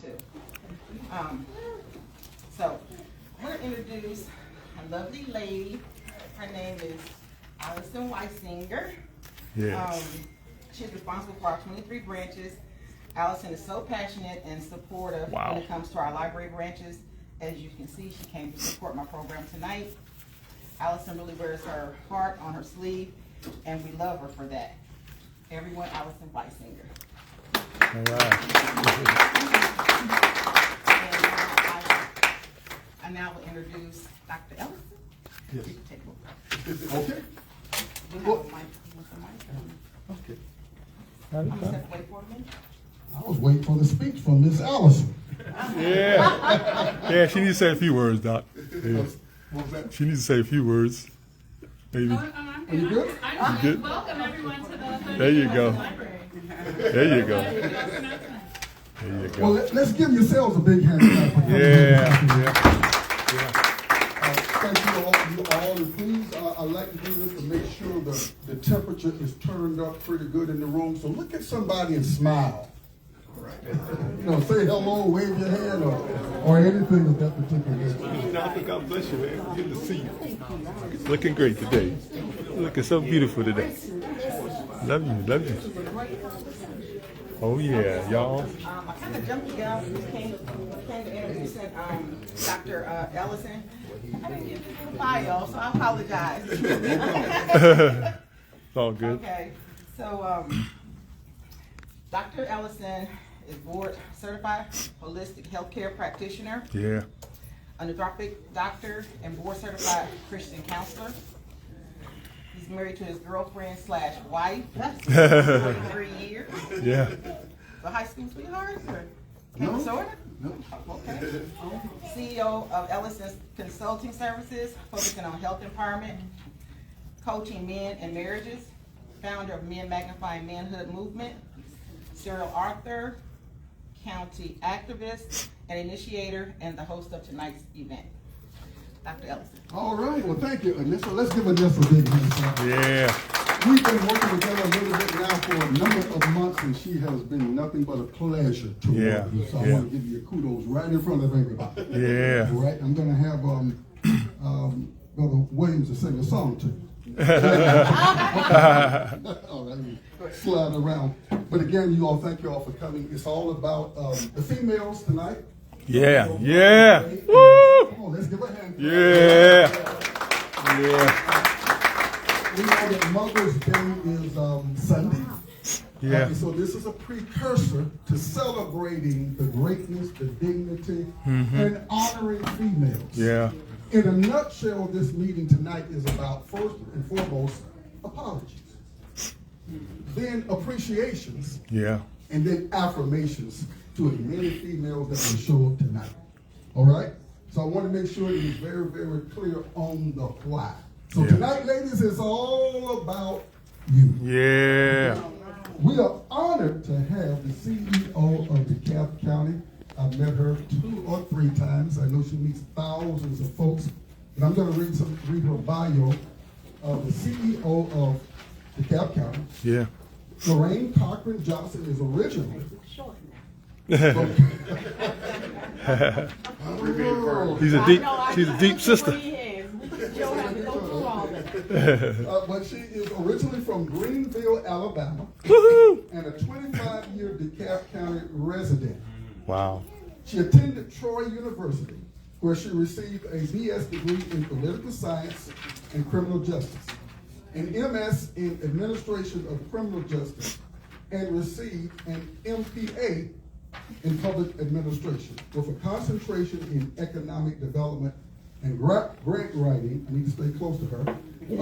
too. So I'm going to introduce a lovely lady. Her name is Ellison Weisinger. Yes. She's responsible for our 23 branches. Ellison is so passionate and supportive when it comes to our library branches. As you can see, she came to support my program tonight. Ellison really wears her heart on her sleeve, and we love her for that. Everyone, Ellison Weisinger. All right. I now will introduce Dr. Ellison. Yes. You can take over. Okay. We have a mic with the mic. Okay. I'm gonna step away for a minute. I was waiting for the speech from Miss Ellison. Yeah. Yeah, she needs to say a few words, Doc. Yeah. What was that? She needs to say a few words. Maybe. Are you good? You good? Welcome everyone to the There you go. library. There you go. There you Well, go. let's give yourselves a big hand. Yeah. Thank you all, and please, I like to do this to make sure the temperature is turned up pretty good in the room. So look at somebody and smile. You know, say hello, wave your hand, or anything of that particular nature. God bless you, man. Good to see you. Looking great today. Looking so beautiful today. Love you, love you. Oh yeah, y'all. I kind of jumped the gun. We came to introduce Dr. Ellison. I didn't get the bio, so I apologize. It's all good. Okay, so Dr. Ellison is board certified holistic healthcare practitioner, Yeah. a nootropic doctor, and board certified Christian counselor. He's married to his girlfriend / wife for 43 years. Yeah. The high school sweetheart? Or No. sort of? No. Okay. CEO of Ellison's Consulting Services, focusing on health empowerment, coaching men and marriages, founder of Magnifying Manhood Movement, serial author, county activist, and initiator, and the host of tonight's event. Dr. Ellison. All right, well, thank you, Anissa. Let's give Anissa a big hand. Yeah. We've been working together a little bit now for a number of months, and she has been nothing but a pleasure to work with. So I want to give you kudos right in front of everybody. Yeah. All right, I'm going to have Brother Williams to sing a song to you. All right, slide around. But again, you all, thank you all for coming. It's all about the females tonight. Yeah. Yeah. Woo! Come on, let's give a hand. Yeah. Yeah. We know that Mother's Day is Sunday. Yeah. So this is a precursor to celebrating the greatness, the dignity, and honoring females. Yeah. In a nutshell, this meeting tonight is about, first and foremost, apologies, then appreciations, Yeah. and then affirmations to as many females that will show up tonight. All right? So I want to make sure it is very, very clear on the why. So tonight, ladies, it's all about you. Yeah. We are honored to have the CEO of DeKalb County. I've met her 2 or 3 times. I know she meets thousands of folks. And I'm going to read her bio of the CEO of DeKalb County. Yeah. Lorraine Cochran Johnson is originally She's a deep sister. but she is originally from Greenville, Alabama, and a 25-year DeKalb County resident. Wow. She attended Troy University, where she received a BS degree in political science and criminal justice, an MS in administration of criminal justice, and received an MPA in public administration with a concentration in economic development and grant writing. I need to stay close to her. From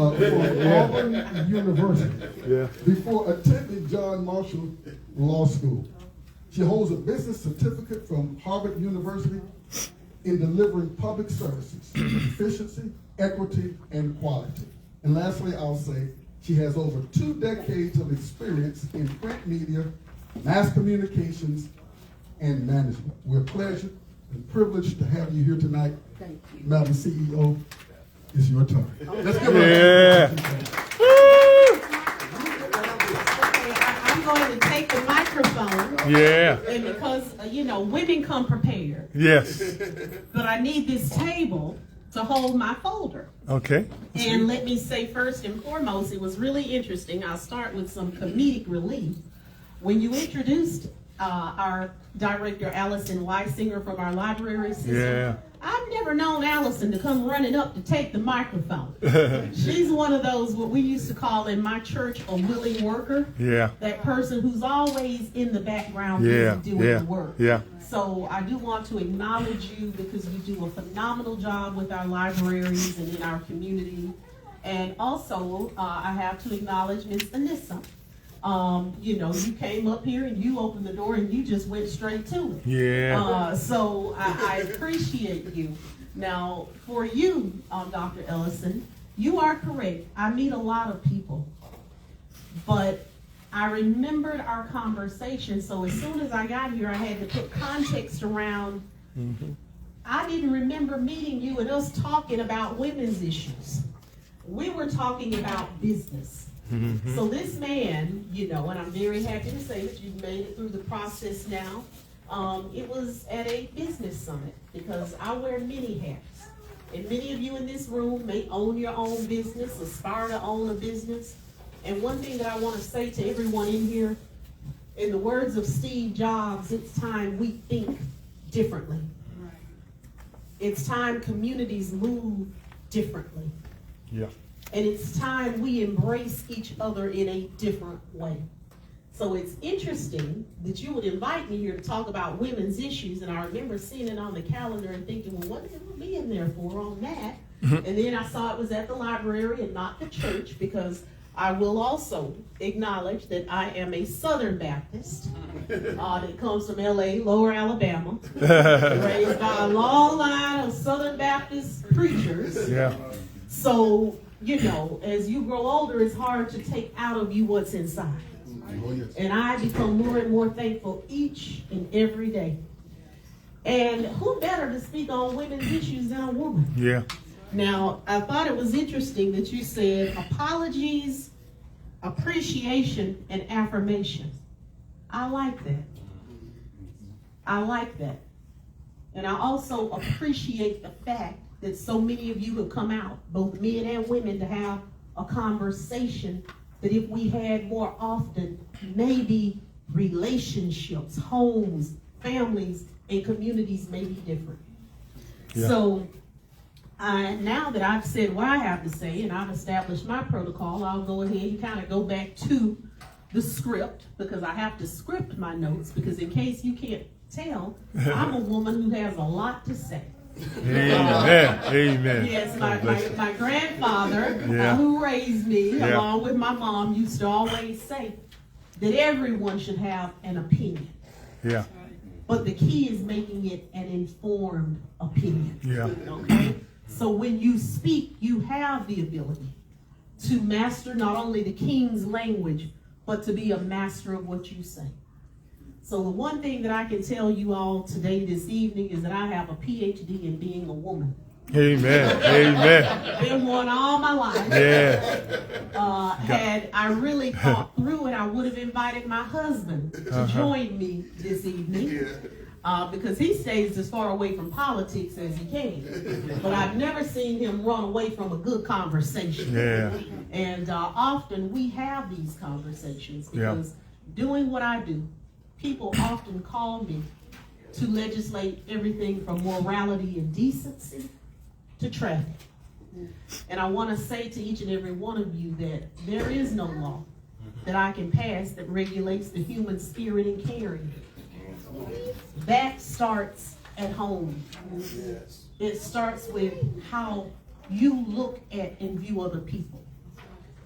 Auburn University. Yeah. Before attending John Marshall Law School. She holds a business certificate from Harvard University in delivering public services, efficiency, equity, and quality. And lastly, I'll say she has over 2 decades of experience in print media, mass communications, and management. We're pleased and privileged to have you here tonight. Thank you. Madam CEO, it's your turn. Let's give Yeah. Okay, I'm going to take the mic microphone. Yeah. And because, women come prepared. Yes. But I need this table to hold my folder. Okay. And let me say first and foremost, it was really interesting. I'll start with some comedic relief. When you introduced our director, Ellison Weisinger, from our library system, Yeah. I've never known Ellison to come running up to take the microphone. She's one of those, what we used to call in my church, a willing worker. Yeah. That person who's always in the background Yeah. doing the work. Yeah. So I do want to acknowledge you because you do a phenomenal job with our libraries and in our community. And also, I have to acknowledge Ms. Anissa. You came up here and you opened the door and you just went straight to it. Yeah. So I appreciate you. Now, for you, Dr. Ellison, you are correct. I meet a lot of people, but I remembered our conversation. So as soon as I got here, I had to put context around. I didn't remember meeting you and us talking about women's issues. We were talking about business. So this man, and I'm very happy to say that you've made it through the process now. It was at a business summit because I wear many hats. And many of you in this room may own your own business, aspire to own a business. And one thing that I want to say to everyone in here, in the words of Steve Jobs, it's time we think differently. It's time communities move differently. Yeah. And it's time we embrace each other in a different way. So it's interesting that you would invite me here to talk about women's issues, and I remember seeing it on the calendar and thinking, well, what am I being there for on that? And then I saw it was at the library and not the church, because I will also acknowledge that I am a Southern Baptist that comes from LA, Lower Alabama, raised by a long line of Southern Baptist preachers. Yeah. So, as you grow older, it's hard to take out of you what's inside. And I become more and more thankful each and every day. And who better to speak on women's issues than a woman? Yeah. Now, I thought it was interesting that you said apologies, appreciation, and affirmation. I like that. I like that. And I also appreciate the fact that so many of you have come out, both men and women, to have a conversation that if we had more often, maybe relationships, homes, families, and communities may be different. Yeah. So now that I've said what I have to say and I've established my protocol, I'll go ahead and kind of go back to the script, because I have to script my notes, because in case you can't tell, I'm a woman who has a lot to say. Amen. Amen. Yes, my grandfather, Yeah. who raised me, Yeah. along with my mom, used to always say that everyone should have an opinion. Yeah. But the key is making it an informed opinion. Yeah. Okay? So when you speak, you have the ability to master not only the king's language, but to be a master of what you say. So the one thing that I can tell you all today, this evening, is that I have a PhD in being a woman. Amen. Amen. Been one all my life. Yeah. Had I really thought through it, I would have invited my husband to join me this evening. Because he stays as far away from politics as he can. But I've never seen him run away from a good conversation. Yeah. And often we have these conversations because doing what I do, people often call me to legislate everything from morality and decency to traffic. And I want to say to each and every one of you that there is no law that I can pass that regulates the human spirit and caring. That starts at home. It starts with how you look at and view other people.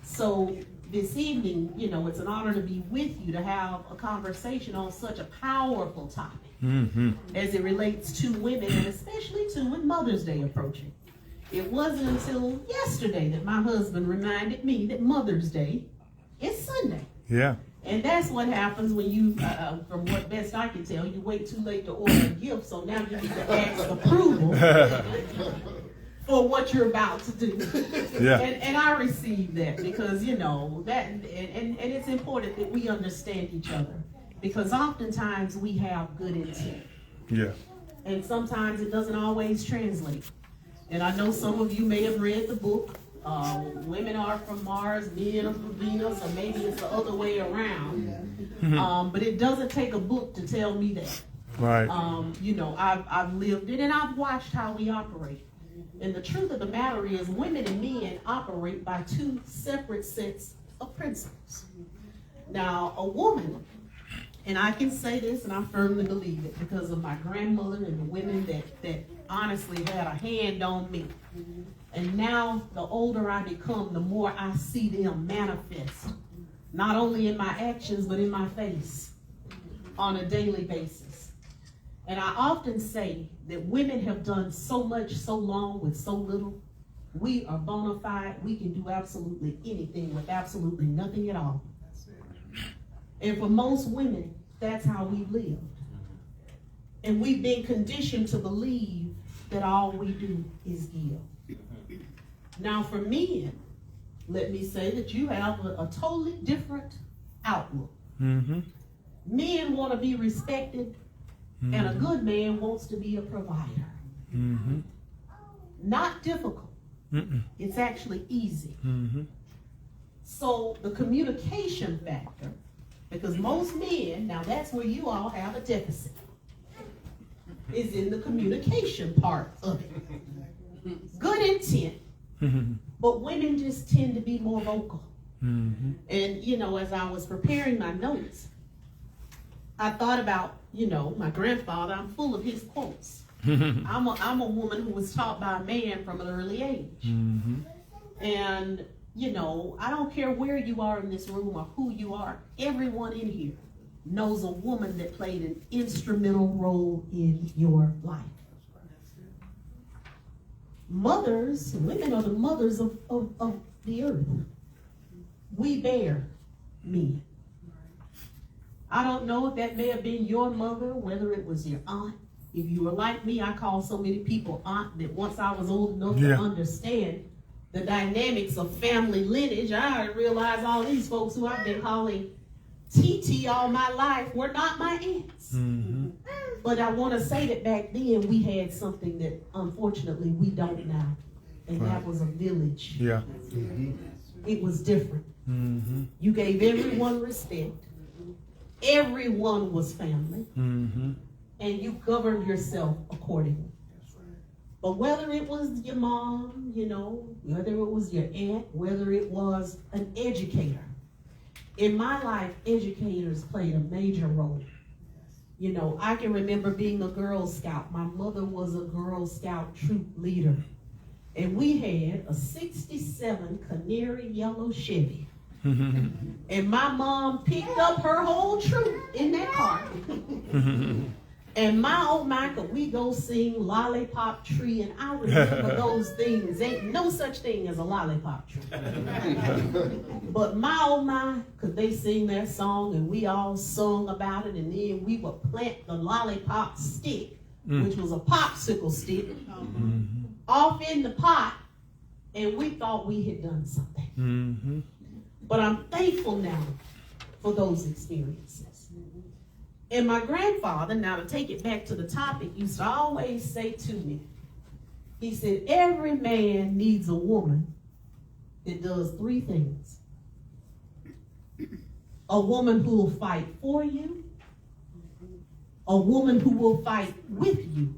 So this evening, it's an honor to be with you, to have a conversation on such a powerful topic as it relates to women, and especially to with Mother's Day approaching. It wasn't until yesterday that my husband reminded me that Mother's Day is Sunday. Yeah. And that's what happens when you, from what best I can tell, you wait too late to order a gift, so now you need to ask approval for what you're about to do. Yeah. And I receive that because, that, and it's important that we understand each other. Because oftentimes we have good intent. Yeah. And sometimes it doesn't always translate. And I know some of you may have read the book, Women Are From Mars, Men Are From Venus, or maybe it's the other way around. But it doesn't take a book to tell me that. Right. You know, I've lived it and I've watched how we operate. And the truth of the matter is women and men operate by two separate sets of principles. Now, a woman, and I can say this and I firmly believe it because of my grandmother and the women that honestly had a hand on me. And now, the older I become, the more I see them manifest, not only in my actions, but in my face on a daily basis. And I often say that women have done so much, so long with so little. We are bona fide. We can do absolutely anything with absolutely nothing at all. And for most women, that's how we've lived. And we've been conditioned to believe that all we do is give. Now for men, let me say that you have a totally different outlook. Mm-hmm. Men want to be respected, and a good man wants to be a provider. Mm-hmm. Not difficult. Mm-mm. It's actually easy. Mm-hmm. So the communication factor, because most men, now that's where you all have a deficit, is in the communication part of it. Good intent, but women just tend to be more vocal. Mm-hmm. And, you know, as I was preparing my notes, I thought about, you know, my grandfather. I'm full of his quotes. I'm a woman who was taught by a man from an early age. Mm-hmm. And, you know, I don't care where you are in this room or who you are. Everyone in here knows a woman that played an instrumental role in your life. Mothers, women are the mothers of the earth. We bear men. I don't know if that may have been your mother, whether it was your aunt. If you were like me, I call so many people aunt that once I was old enough to understand the dynamics of family lineage, I realized all these folks who I've been calling TT all my life were not my aunts. Mm-hmm. But I want to say that back then we had something that unfortunately we don't now. And that was a village. Yeah. It was different. Mm-hmm. You gave everyone respect. Everyone was family. Mm-hmm. And you governed yourself accordingly. But whether it was your mom, you know, whether it was your aunt, whether it was an educator, in my life, educators played a major role. You know, I can remember being a Girl Scout. My mother was a Girl Scout troop leader. And we had a 67 Canary Yellow Chevy. And my mom picked up her whole troop in that car. And my, oh my, could we go sing Lollipop Tree? And I remember those things. Ain't no such thing as a lollipop tree. But my, oh my, could they sing that song and we all sung about it. And then we would plant the lollipop stick, which was a popsicle stick, off in the pot. And we thought we had done something. Mm-hmm. But I'm thankful now for those experiences. And my grandfather, now to take it back to the topic, used to always say to me, he said, every man needs a woman that does three things. A woman who will fight for you, a woman who will fight with you,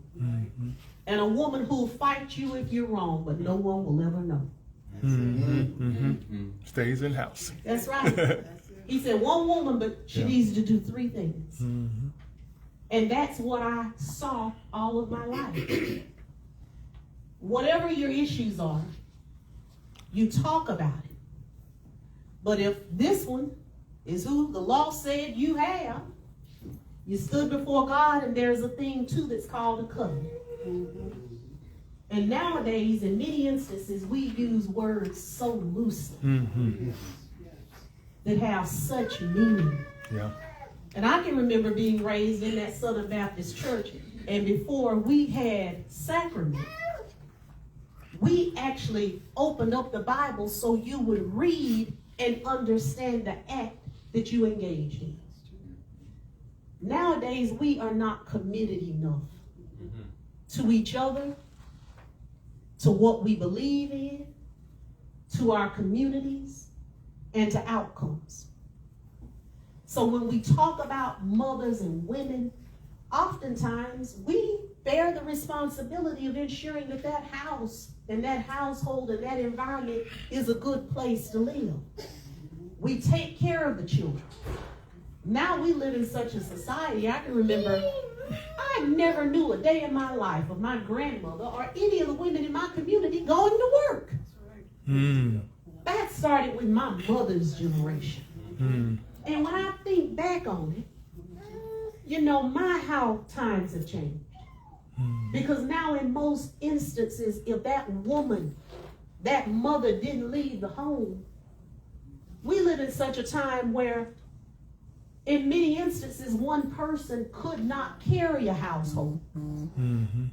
and a woman who will fight you if you're wrong, but no one will ever know. Stays in house. That's right. He said one woman, but she needs to do three things. And that's what I saw all of my life. Whatever your issues are, you talk about it. But if this one is who the law said you have, you stood before God, and there's a thing too that's called a covenant. And nowadays, in many instances, we use words so loosely that have such meaning. Yeah. And I can remember being raised in that Southern Baptist church, and before we had sacrament, we actually opened up the Bible so you would read and understand the act that you engaged in. Nowadays, we are not committed enough to each other, to what we believe in, to our communities, and to outcomes. So when we talk about mothers and women, oftentimes we bear the responsibility of ensuring that that house and that household and that environment is a good place to live. We take care of the children. Now we live in such a society, I can remember, I never knew a day in my life of my grandmother or any of the women in my community going to work. That started with my mother's generation. And when I think back on it, you know, how times have changed. Because now in most instances, if that woman, that mother didn't leave the home, we live in such a time where in many instances, one person could not carry a household. And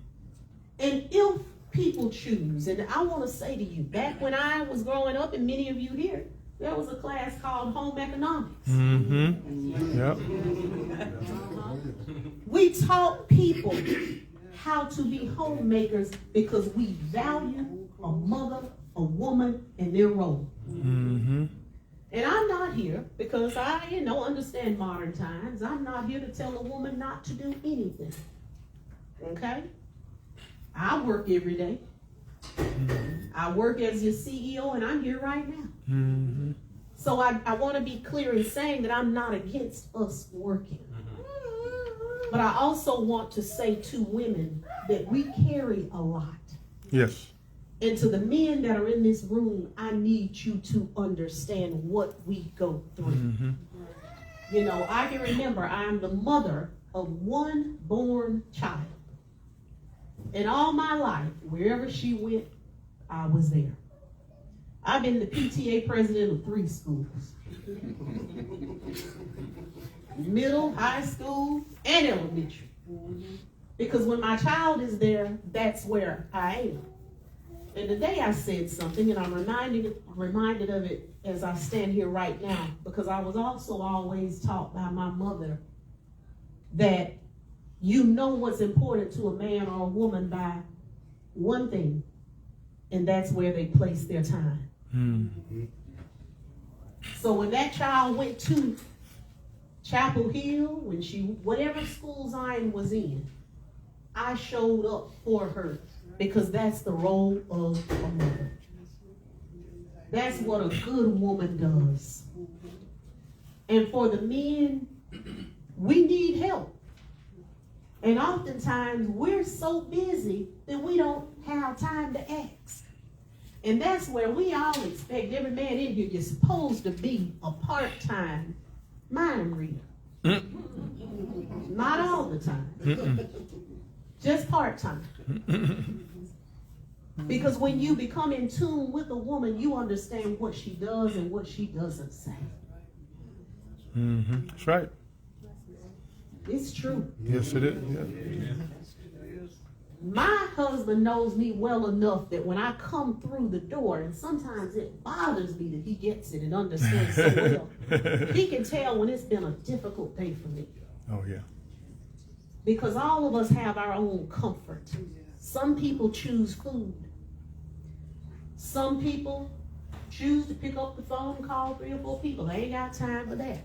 if people choose, and I want to say to you, back when I was growing up, and many of you here, there was a class called Home Economics. Yep. We taught people how to be homemakers because we value a mother, a woman, and their role. And I'm not here because I, understand modern times. I'm not here to tell a woman not to do anything. Okay? I work every day. I work as your CEO, and I'm here right now. So I want to be clear in saying that I'm not against us working. But I also want to say to women that we carry a lot. Yes. And to the men that are in this room, I need you to understand what we go through. You know, I can remember I'm the mother of one born child. And all my life, wherever she went, I was there. I've been the PTA president of 3 schools. Middle, high school, and elementary. Because when my child is there, that's where I am. And today I said something, and I'm reminded of it as I stand here right now, because I was also always taught by my mother that you know what's important to a man or a woman by one thing, and that's where they place their time. So when that child went to Chapel Hill, when whatever school Zion was in, I showed up for her. Because that's the role of a mother. That's what a good woman does. And for the men, we need help. And oftentimes, we're so busy that we don't have time to ask. And that's where we all expect every man in here is supposed to be a part-time mind reader. Not all the time. Just part-time. Because when you become in tune with a woman, you understand what she does and what she doesn't say. That's right. It's true. Yes, it is. Yeah. My husband knows me well enough that when I come through the door, and sometimes it bothers me that he gets it and understands so well, he can tell when it's been a difficult day for me. Oh, yeah. Because all of us have our own comfort. Some people choose food. Some people choose to pick up the phone and call 3 or 4 people. They ain't got time for that.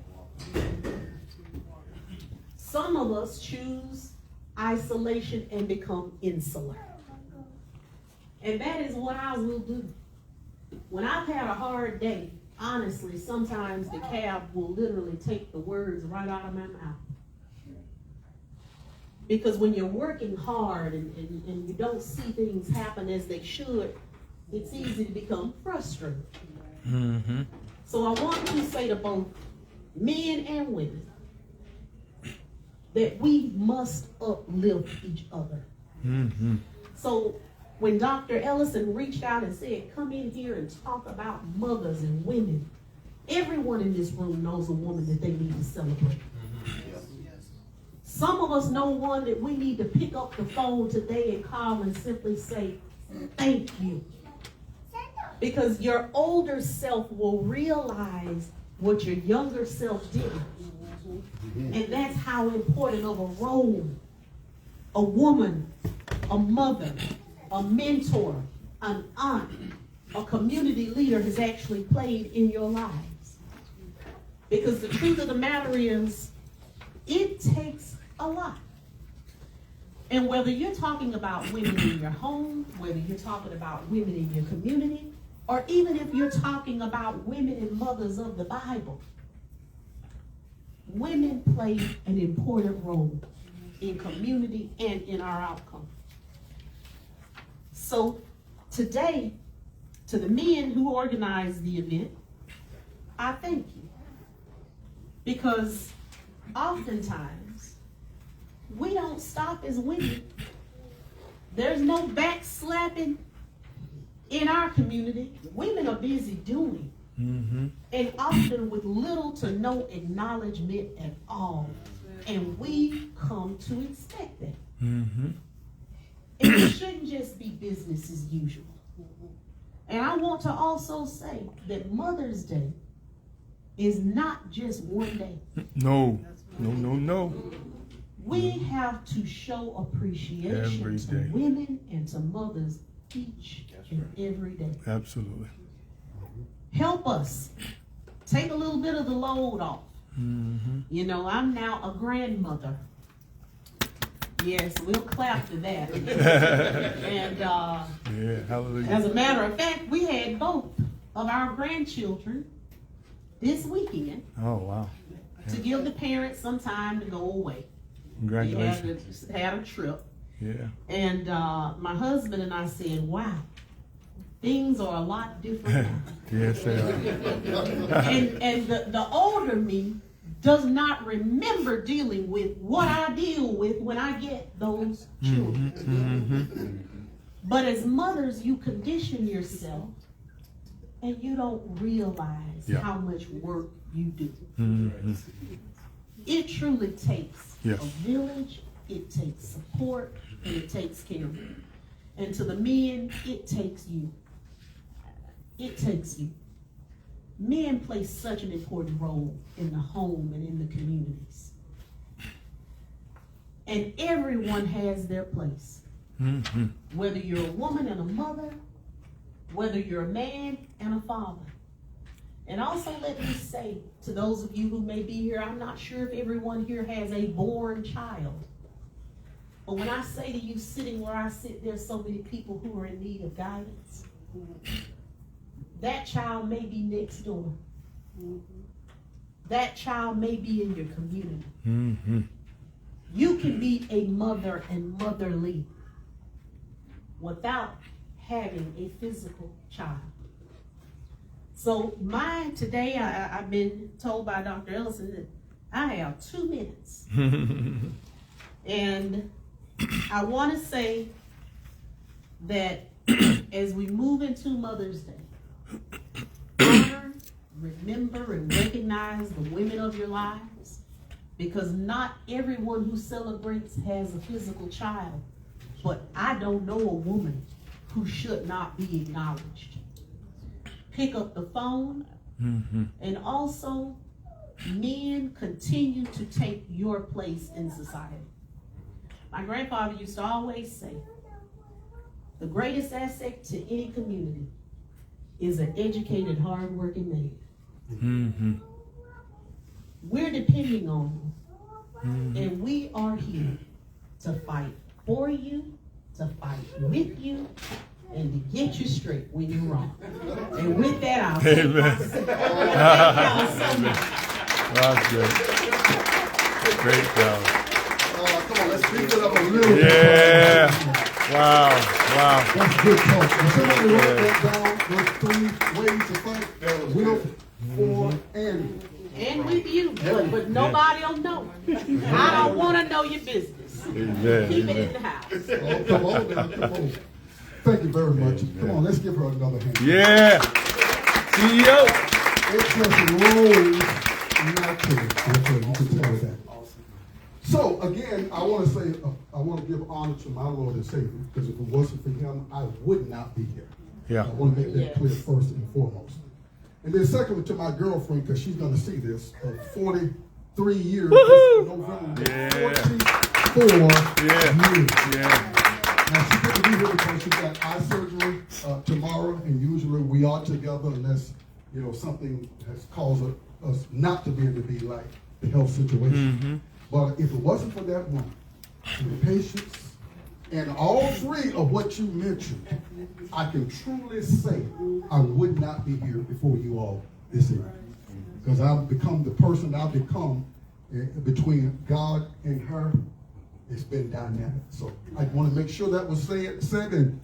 Some of us choose isolation and become insular. And that is what I will do. When I've had a hard day, honestly, sometimes the cab will literally take the words right out of my mouth. Because when you're working hard and you don't see things happen as they should, it's easy to become frustrated. So I want to say to both men and women that we must uplift each other. So when Dr. Ellison reached out and said, come in here and talk about mothers and women, everyone in this room knows a woman that they need to celebrate. Some of us know one that we need to pick up the phone today and call and simply say, thank you. Because your older self will realize what your younger self did. And that's how important of a role a woman, a mother, a mentor, an aunt, a community leader has actually played in your lives. Because the truth of the matter is, it takes a lot. And whether you're talking about women in your home, whether you're talking about women in your community, or even if you're talking about women and mothers of the Bible, women play an important role in community and in our outcome. So today, to the men who organized the event, I thank you. Because oftentimes, we don't stop as women. There's no backslapping in our community. Women are busy doing. And often with little to no acknowledgement at all. And we come to expect that. And it shouldn't just be business as usual. And I want to also say that Mother's Day is not just one day. No. We have to show appreciation Every to day. women and to mothers each and every day. Absolutely. Help us take a little bit of the load off. You know, I'm now a grandmother. Yes, we'll clap for that. And Yeah, hallelujah. as a matter of fact, we had both of our grandchildren this weekend Oh, wow. to give the parents some time to go away. They Congratulations. had a trip. Yeah. And my husband and I said, wow, things are a lot different now. Yes, they are. And the older me does not remember dealing with what I deal with when I get those children. But as mothers, you condition yourself and you don't realize how much work you do. It truly takes a village, it takes support, and it takes care. And to the men, it takes you. It takes you. Men play such an important role in the home and in the communities. And everyone has their place. Whether you're a woman and a mother, whether you're a man and a father. And also let me say to those of you who may be here, I'm not sure if everyone here has a born child. But when I say to you, sitting where I sit, there's so many people who are in need of guidance. That child may be next door. That child may be in your community. You can be a mother and motherly without having a physical child. So mine today, I've been told by Dr. Ellison that I have 2 minutes. And I want to say that as we move into Mother's Day, honor, remember, and recognize the women of your lives, because not everyone who celebrates has a physical child, but I don't know a woman who should not be acknowledged. Pick up the phone, and also men, continue to take your place in society. My grandfather used to always say, the greatest asset to any community is an educated, hardworking man. We're depending on you, and we are here to fight for you, to fight with you, and to get you straight when you're wrong. And with that, I'll say thank y'all so much. That's great. Great job. Come on, let's speak it up a little bit. Yeah. Wow. That's good talk. When somebody wrote that down, those 3 ways to fight, with, for, and. And with you, but nobody will know. I don't want to know your business. Amen. Keep it in the house. Oh, come on now, come on. Thank you very much. Come on, let's give her another hand. Yeah. CEO. It just rolls naturally. You can tell that. So again, I want to say, I want to give honor to my Lord and Savior, because if it wasn't for him, I would not be here. Yeah. I want to make that clear first and foremost. And then secondly, to my girlfriend, because she's going to see this, of 40 3 years. Woohoo! November. Yeah. 44 Yeah. years. Yeah. Now, she couldn't be here because she got eye surgery tomorrow, and usually we are together unless, something has caused us not to be able to be, like the health situation. But if it wasn't for that woman, and the patience, and all three of what you mentioned, I can truly say I would not be here before you all this evening. Because I've become the person I've become between God and her. It's been dynamic. So I want to make sure that was said and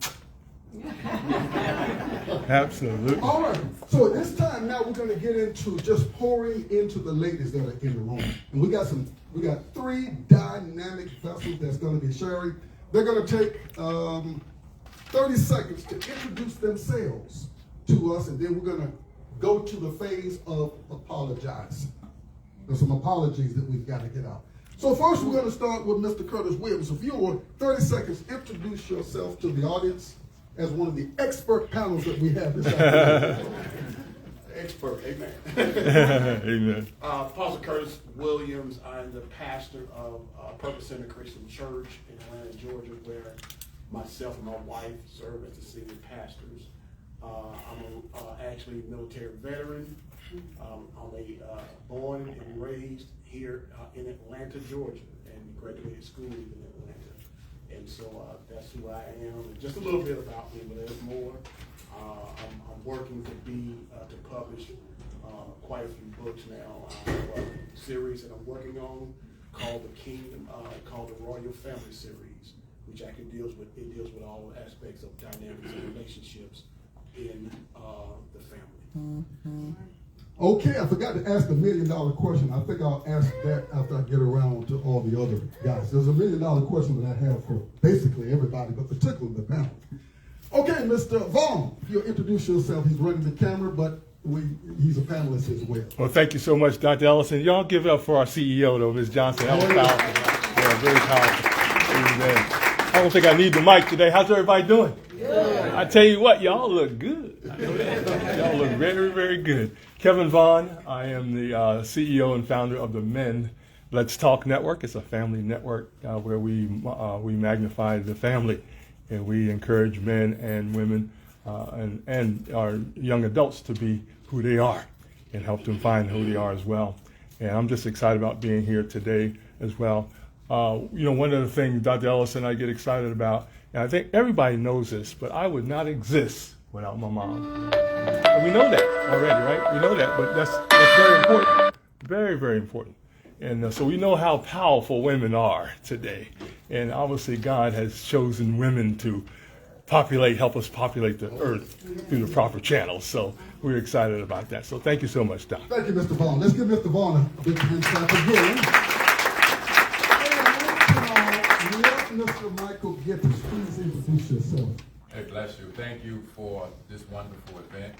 Absolutely. all right. So at this time now we're going to get into just pouring into the ladies that are in the room. And we got 3 dynamic vessels that's going to be sharing. They're going to take 30 seconds to introduce themselves to us, and then we're going to go to the phase of apologize. There's some apologies that we've got to get out. So first we're going to start with Mr. Curtis Williams. If you will, 30 seconds, introduce yourself to the audience as one of the expert panels that we have this afternoon. Expert, amen. Amen. Pastor Curtis Williams. I'm the pastor of Purpose Center Christian Church in Atlanta, Georgia, where myself and my wife serve as the senior pastors. I'm actually a military veteran. I'm born and raised here in Atlanta, Georgia, and graduated school in Atlanta. And so that's who I am. And just a little bit about me, but there's more. I'm working to publish quite a few books now. I have a series that I'm working on called The Kingdom, called the Royal Family Series, which actually deals with all aspects of dynamics and relationships in the family. Okay, I forgot to ask the $1 million question. I think I'll ask that after I get around to all the other guys. There's a $1 million question that I have for basically everybody, but particularly the panel. Okay, Mr. Vaughn, if you'll introduce yourself. He's running the camera, but he's a panelist as well. Well, thank you so much, Dr. Ellison. Y'all give it up for our CEO, though, Ms. Johnson. That was powerful. Yeah, very powerful. Amen. I don't think I need the mic today. How's everybody doing? Good. I tell you what, y'all look good. I know that. Y'all look very, very good. Kevin Vaughn. I am the CEO and founder of the Men Let's Talk Network. It's a family network where we magnify the family, and we encourage men and women and our young adults to be who they are and help them find who they are as well. And I'm just excited about being here today as well. One of the things, Dr. Ellison, I get excited about, and I think everybody knows this, but I would not exist without my mom. And we know that already, right? We know that, but that's very important. Very, very important. And so we know how powerful women are today. And obviously God has chosen women to help us populate the earth through the proper channels. So we're excited about that. So thank you so much, Doc. Thank you, Mr. Vaughn. Let's give Mr. Vaughn a big hand clap again. And let Mr. Michael Gibbons, please introduce yourself. Hey, bless you. Thank you for this wonderful event.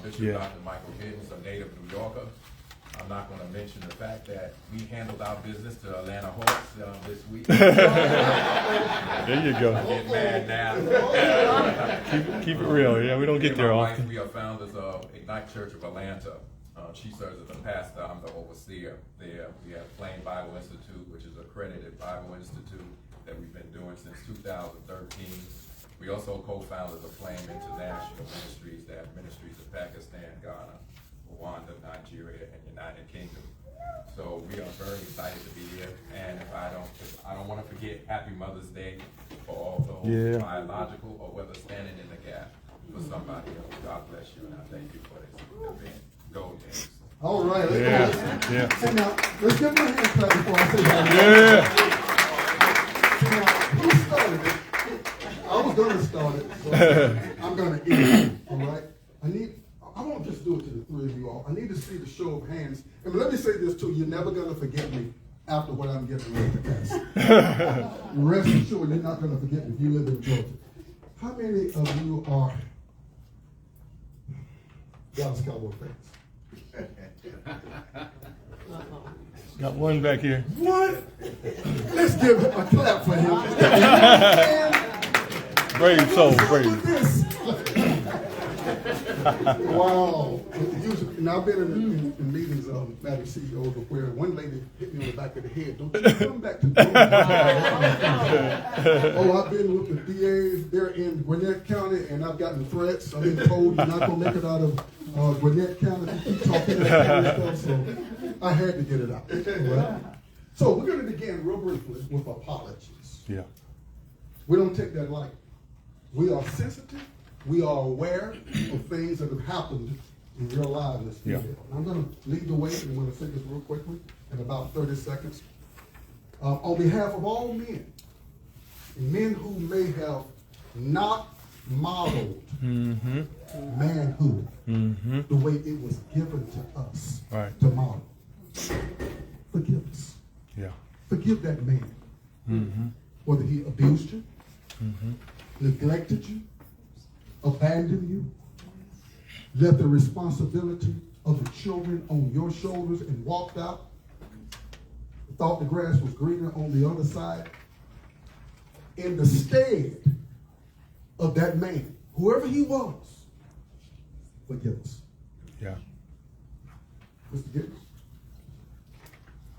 Bishop Dr. Michael Gibbons, a native New Yorker. I'm not going to mention the fact that we handled our business to Atlanta Hawks this week. There you go. I get mad now. Keep it real. Yeah, we don't get there my often. wife, we are founders of Ignite Church of Atlanta. She serves as the pastor. I'm the overseer there. We have Flame Bible Institute, which is an accredited Bible institute that we've been doing since 2013. We also co-founded the Flame International Ministries, that have ministries in Pakistan, Ghana, Rwanda, Nigeria, and United Kingdom. So we are very excited to be here. And if I don't want to forget Happy Mother's Day for all those biological or whether standing in the gap for somebody else. God bless you, and I thank you for this event. Go, James. All right. Yeah. So now, let's give him a hand clap before I say that. So now, who started it? I was going to start it, so I'm going to end it. All right? I won't just do it to the three of you all. I need to see the show of hands. And let me say this too. You're never going to forget me after what I'm getting ready to ask. Rest assured, you're not going to forget me if you live in Georgia. How many of you are Dallas Cowboy fans? Got one back here. What? Let's give a clap for him. Brave soul, brave. This. Wow. Usually, and I've been in meetings, Madam CEO, where one lady hit me on the back of the head. Don't you come back to the Oh, I've been with the DAs. They're in Gwinnett County, and I've gotten threats. I've been told you're not going to make it out of Gwinnett County if you keep talking that kind of stuff. So I had to get it out. Right? So we're going to begin real briefly with apologies. Yeah. We don't take that lightly. We are sensitive. We are aware of things that have happened in your lives. Yeah. I'm going to lead the way, and I'm going to say this real quickly in about 30 seconds. On behalf of all men who may have not modeled manhood the way it was given to us to model. Forgive us. Yeah. Forgive that man. Whether he abused you, neglected you, abandoned you, left the responsibility of the children on your shoulders and walked out, thought the grass was greener on the other side. In the stead of that man, whoever he was, forgive us. Yeah. Mr. Gibbs?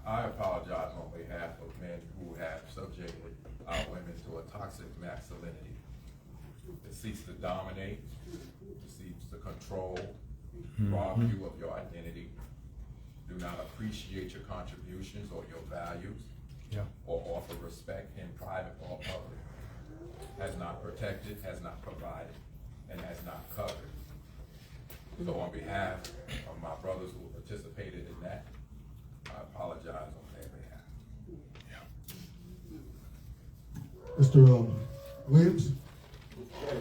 I apologize on behalf of men who have subjected our women to a toxic masculinity that seeks to dominate, that seeks to control, rob you of your identity, do not appreciate your contributions or your values, or offer respect in private or public, has not protected, has not provided, and has not covered. So on behalf of my brothers who participated in that, I apologize on their behalf. Mr. Williams? Okay.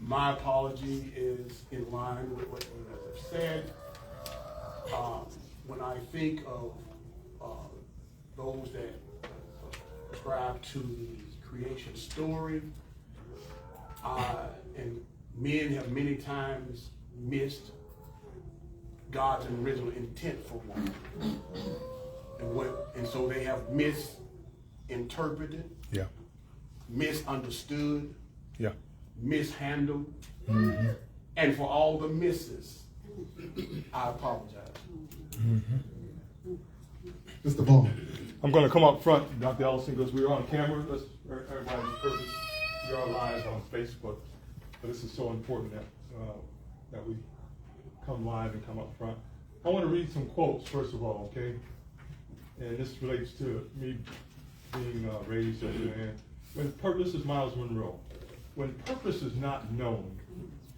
My apology is in line with what you guys have said. When I think of those that ascribe to the creation story, and men have many times missed God's original intent for woman, and so they have misinterpreted, misunderstood, mishandled, and for all the misses, I apologize. Mr. Vaughn? I'm going to come up front, Dr. Ellison, because we're on camera. Let's everybody's purpose. We are live on Facebook, but this is so important that we come live and come up front. I want to read some quotes first of all, okay? And this relates to me being raised as a man. This is Miles Monroe. When purpose is not known,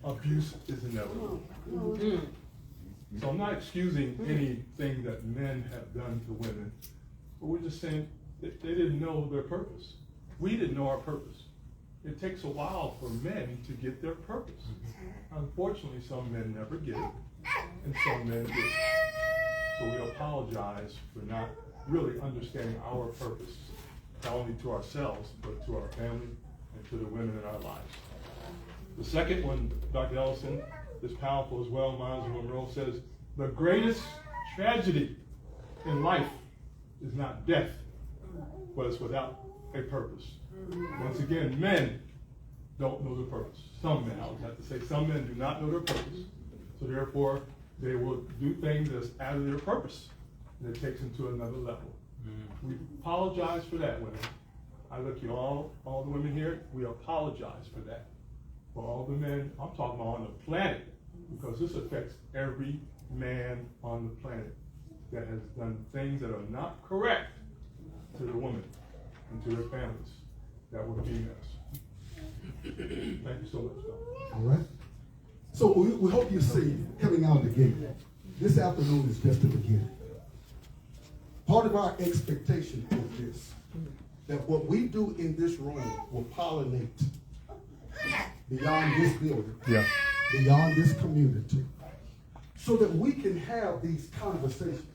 abuse is inevitable. So I'm not excusing anything that men have done to women, but we're just saying that they didn't know their purpose. We didn't know our purpose. It takes a while for men to get their purpose. Unfortunately, some men never get it, and some men do. So we apologize for not really understanding our purpose, not only to ourselves, but to our family and to the women in our lives. The second one, Dr. Ellison, is powerful as well. Miles Monroe says, the greatest tragedy in life is not death, but it's without a purpose. Once again, men don't know the purpose. Some men, I would have to say, some men do not know their purpose. So therefore, they will do things that's out of their purpose, and it takes them to another level. We apologize for that, women. I look at all the women here, we apologize for that. For all the men, I'm talking about on the planet, because this affects every man on the planet that has done things that are not correct to the woman and to their families that were females. Thank you so much, Doc. All right. So we hope you see, coming out of the gate, this afternoon is just the beginning. Part of our expectation is this, that what we do in this room will pollinate beyond this building, beyond this community, so that we can have these conversations.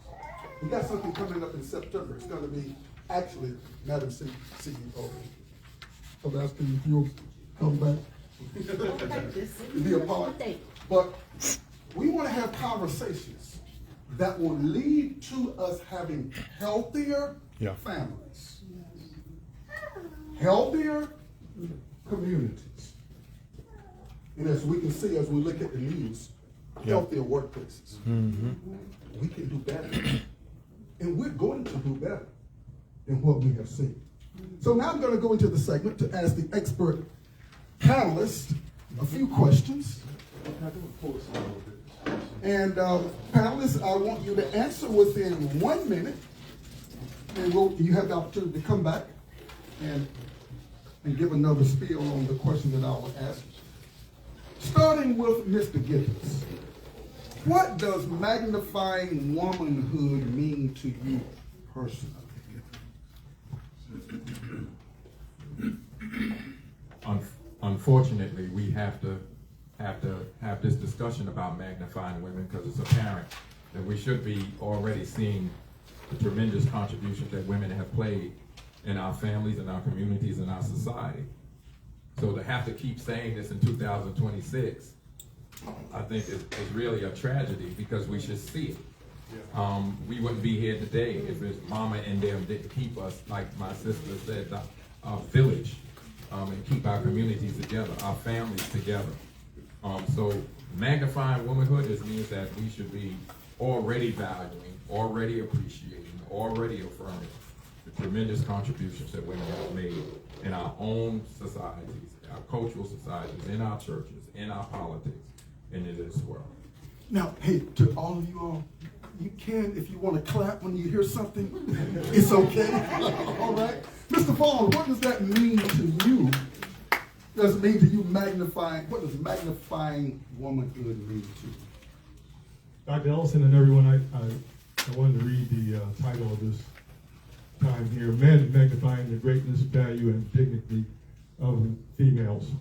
We got something coming up in September. It's going to be, actually, Madam CEO, I'm asking if you'll come back. Be a part. But we want to have conversations that will lead to us having healthier families, healthier communities. And as we can see, as we look at the news, healthier workplaces. We can do better. And we're going to do better than what we have seen. So now I'm going to go into the segment to ask the expert panelists a few questions. And panelists, I want you to answer within 1 minute. And you have the opportunity to come back and give another spiel on the question that I will ask. Starting with Mr. Gibbons. What does magnifying womanhood mean to you personally? Unfortunately, we have to have this discussion about magnifying women because it's apparent that we should be already seeing the tremendous contributions that women have played in our families, in our communities, in our society. So to have to keep saying this in 2026, I think is really a tragedy because we should see it. We wouldn't be here today if it's mama and them didn't keep us, like my sister said, our village, and keep our communities together, our families together. So magnifying womanhood just means that we should be already valuing, already appreciating, already affirming the tremendous contributions that women have made in our own societies, our cultural societies, in our churches, in our politics, and in this world. Now, hey, to all of you all, you can, if you want to clap when you hear something, it's okay. All right? Mr. Vaughn, what does that mean to you? Does it mean to you what does magnifying womanhood mean to you? Dr. Ellison and everyone, I wanted to read the title of this time here, Men Magnifying the Greatness, Value, and Dignity of Females.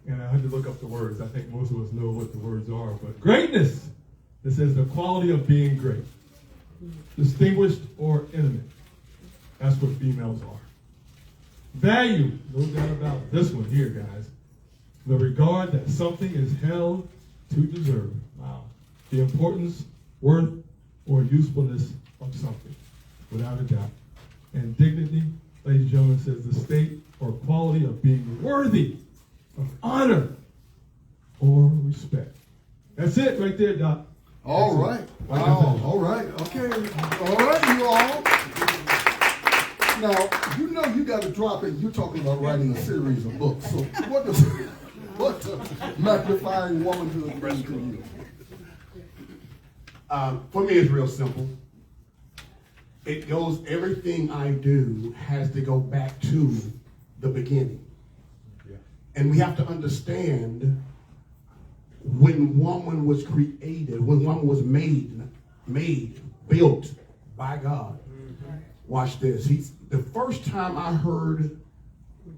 And I had to look up the words. I think most of us know what the words are, but greatness, it says the quality of being great, distinguished or intimate. That's what females are. Value, no doubt about it. This one here, guys. The regard that something is held to deserve. Wow. The importance, worth, or usefulness of something, without a doubt. And dignity, ladies and gentlemen, says the state or quality of being worthy of honor or respect. That's it right there, Doc. All right. Wow. All right. Okay. All right, you all. Now, you know you got to drop it. You're talking about writing a series of books. So what does magnifying womanhood mean to you? For me, it's real simple. It goes, everything I do has to go back to the beginning. Yeah. And we have to understand when woman was created, when woman was made, built by God. Watch this. The first time I heard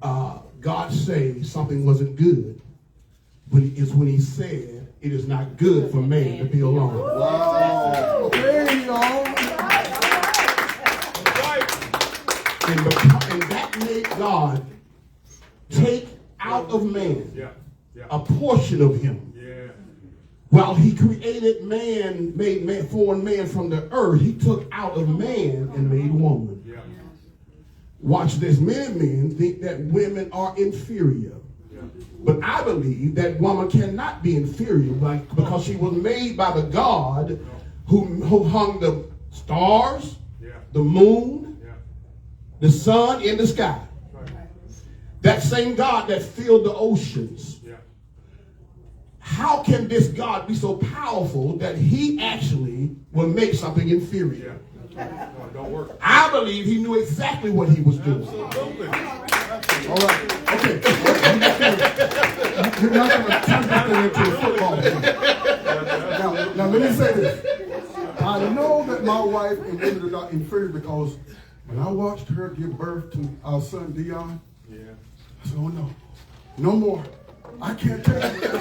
God say something wasn't good is when he said, it is not good for man to be alone. Wow. Okay, y'all. And that made God take out of man a portion of him. While he created man, formed man from the earth, he took out of man and made woman. Watch this. Many men think that women are inferior. But I believe that woman cannot be inferior because she was made by the God who hung the stars, the moon, the sun in the sky. That same God that filled the oceans. How can this God be so powerful that he actually will make something inferior? Don't work. I believe he knew exactly what he was doing. Absolutely. All right. Okay. You're not going to turn that into a football game. Now, let me say this. I know that my wife and women are not inferior because when I watched her give birth to our son, Dion, I said, oh no, no more. I can't take it.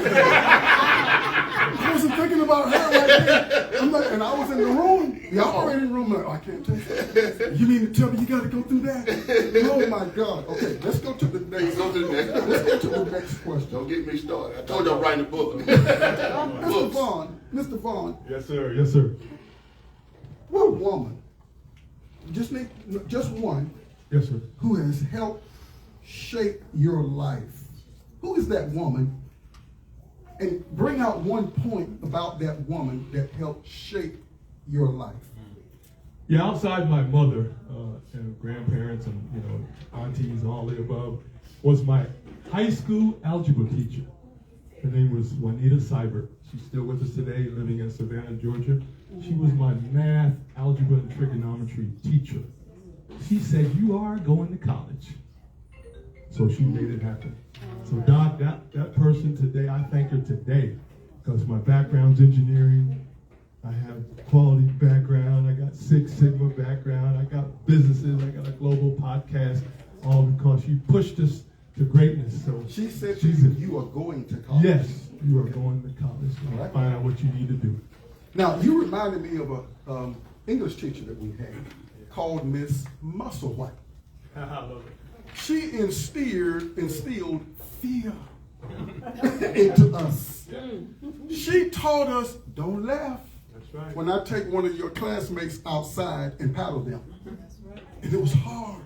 I wasn't thinking about her right there. And I was in the room, the operating room. Like, I can't take it. You mean to tell me you got to go through that? Oh my God. Okay, let's go to the next. Let's go to the next question. Don't get me started. I told you I'm writing a book. Mr. Vaughn. Yes, sir. Yes, sir. What woman? Just one. Yes, sir. Who has helped shape your life? Who is that woman and bring out one point about that woman that helped shape your life. Yeah, outside my mother and grandparents and aunties, all the above, was my high school algebra teacher. Her name was Juanita Seibert. She's still with us today, living in Savannah, Georgia. She was my math, algebra, and trigonometry teacher. She said, "You are going to college." So she made it happen. So Doc, that person today, I thank her today because my background's engineering. I have quality background. I got Six Sigma background. I got businesses. I got a global podcast. All because she pushed us to greatness. So She said to you, you are going to college. yes, you are going to college. All right. Find out what you need to do. Now, you reminded me of a English teacher that we had called Miss Musselwhite. I love it. She instilled fear into us. She taught us, don't laugh That's right. when I take one of your classmates outside and paddle them. And it was hard.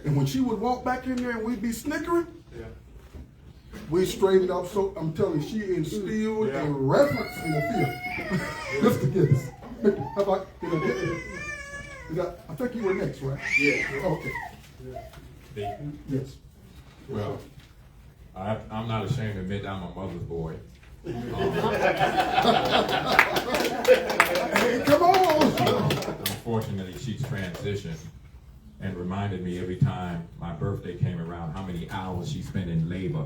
And when she would walk back in there and we'd be snickering, Yeah. we straightened up. So I'm telling you, she instilled a reverence in the fear. Mr. Gibbs, how about, I think you were next, right? Yeah. Okay. Yes. Well, I'm not ashamed to admit I'm a mother's boy. Hey, come on! Unfortunately, she's transitioned and reminded me every time my birthday came around how many hours she spent in labor.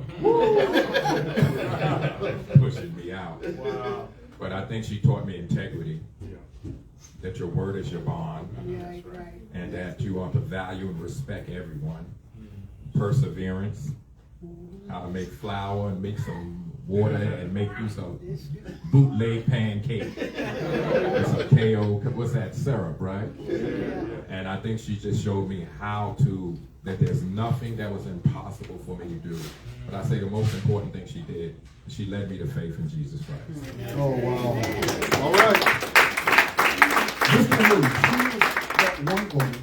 Pushing me out. Wow. But I think she taught me integrity. That your word is your bond. And that you are to value and respect everyone. Perseverance. How to make flour and make some water and make you some bootleg pancake. With some KO, what's that, syrup, right? And I think she just showed me that there's nothing that was impossible for me to do. But I say the most important thing she did, she led me to faith in Jesus Christ. Oh, wow. All right. Mr. Lee, she was that one woman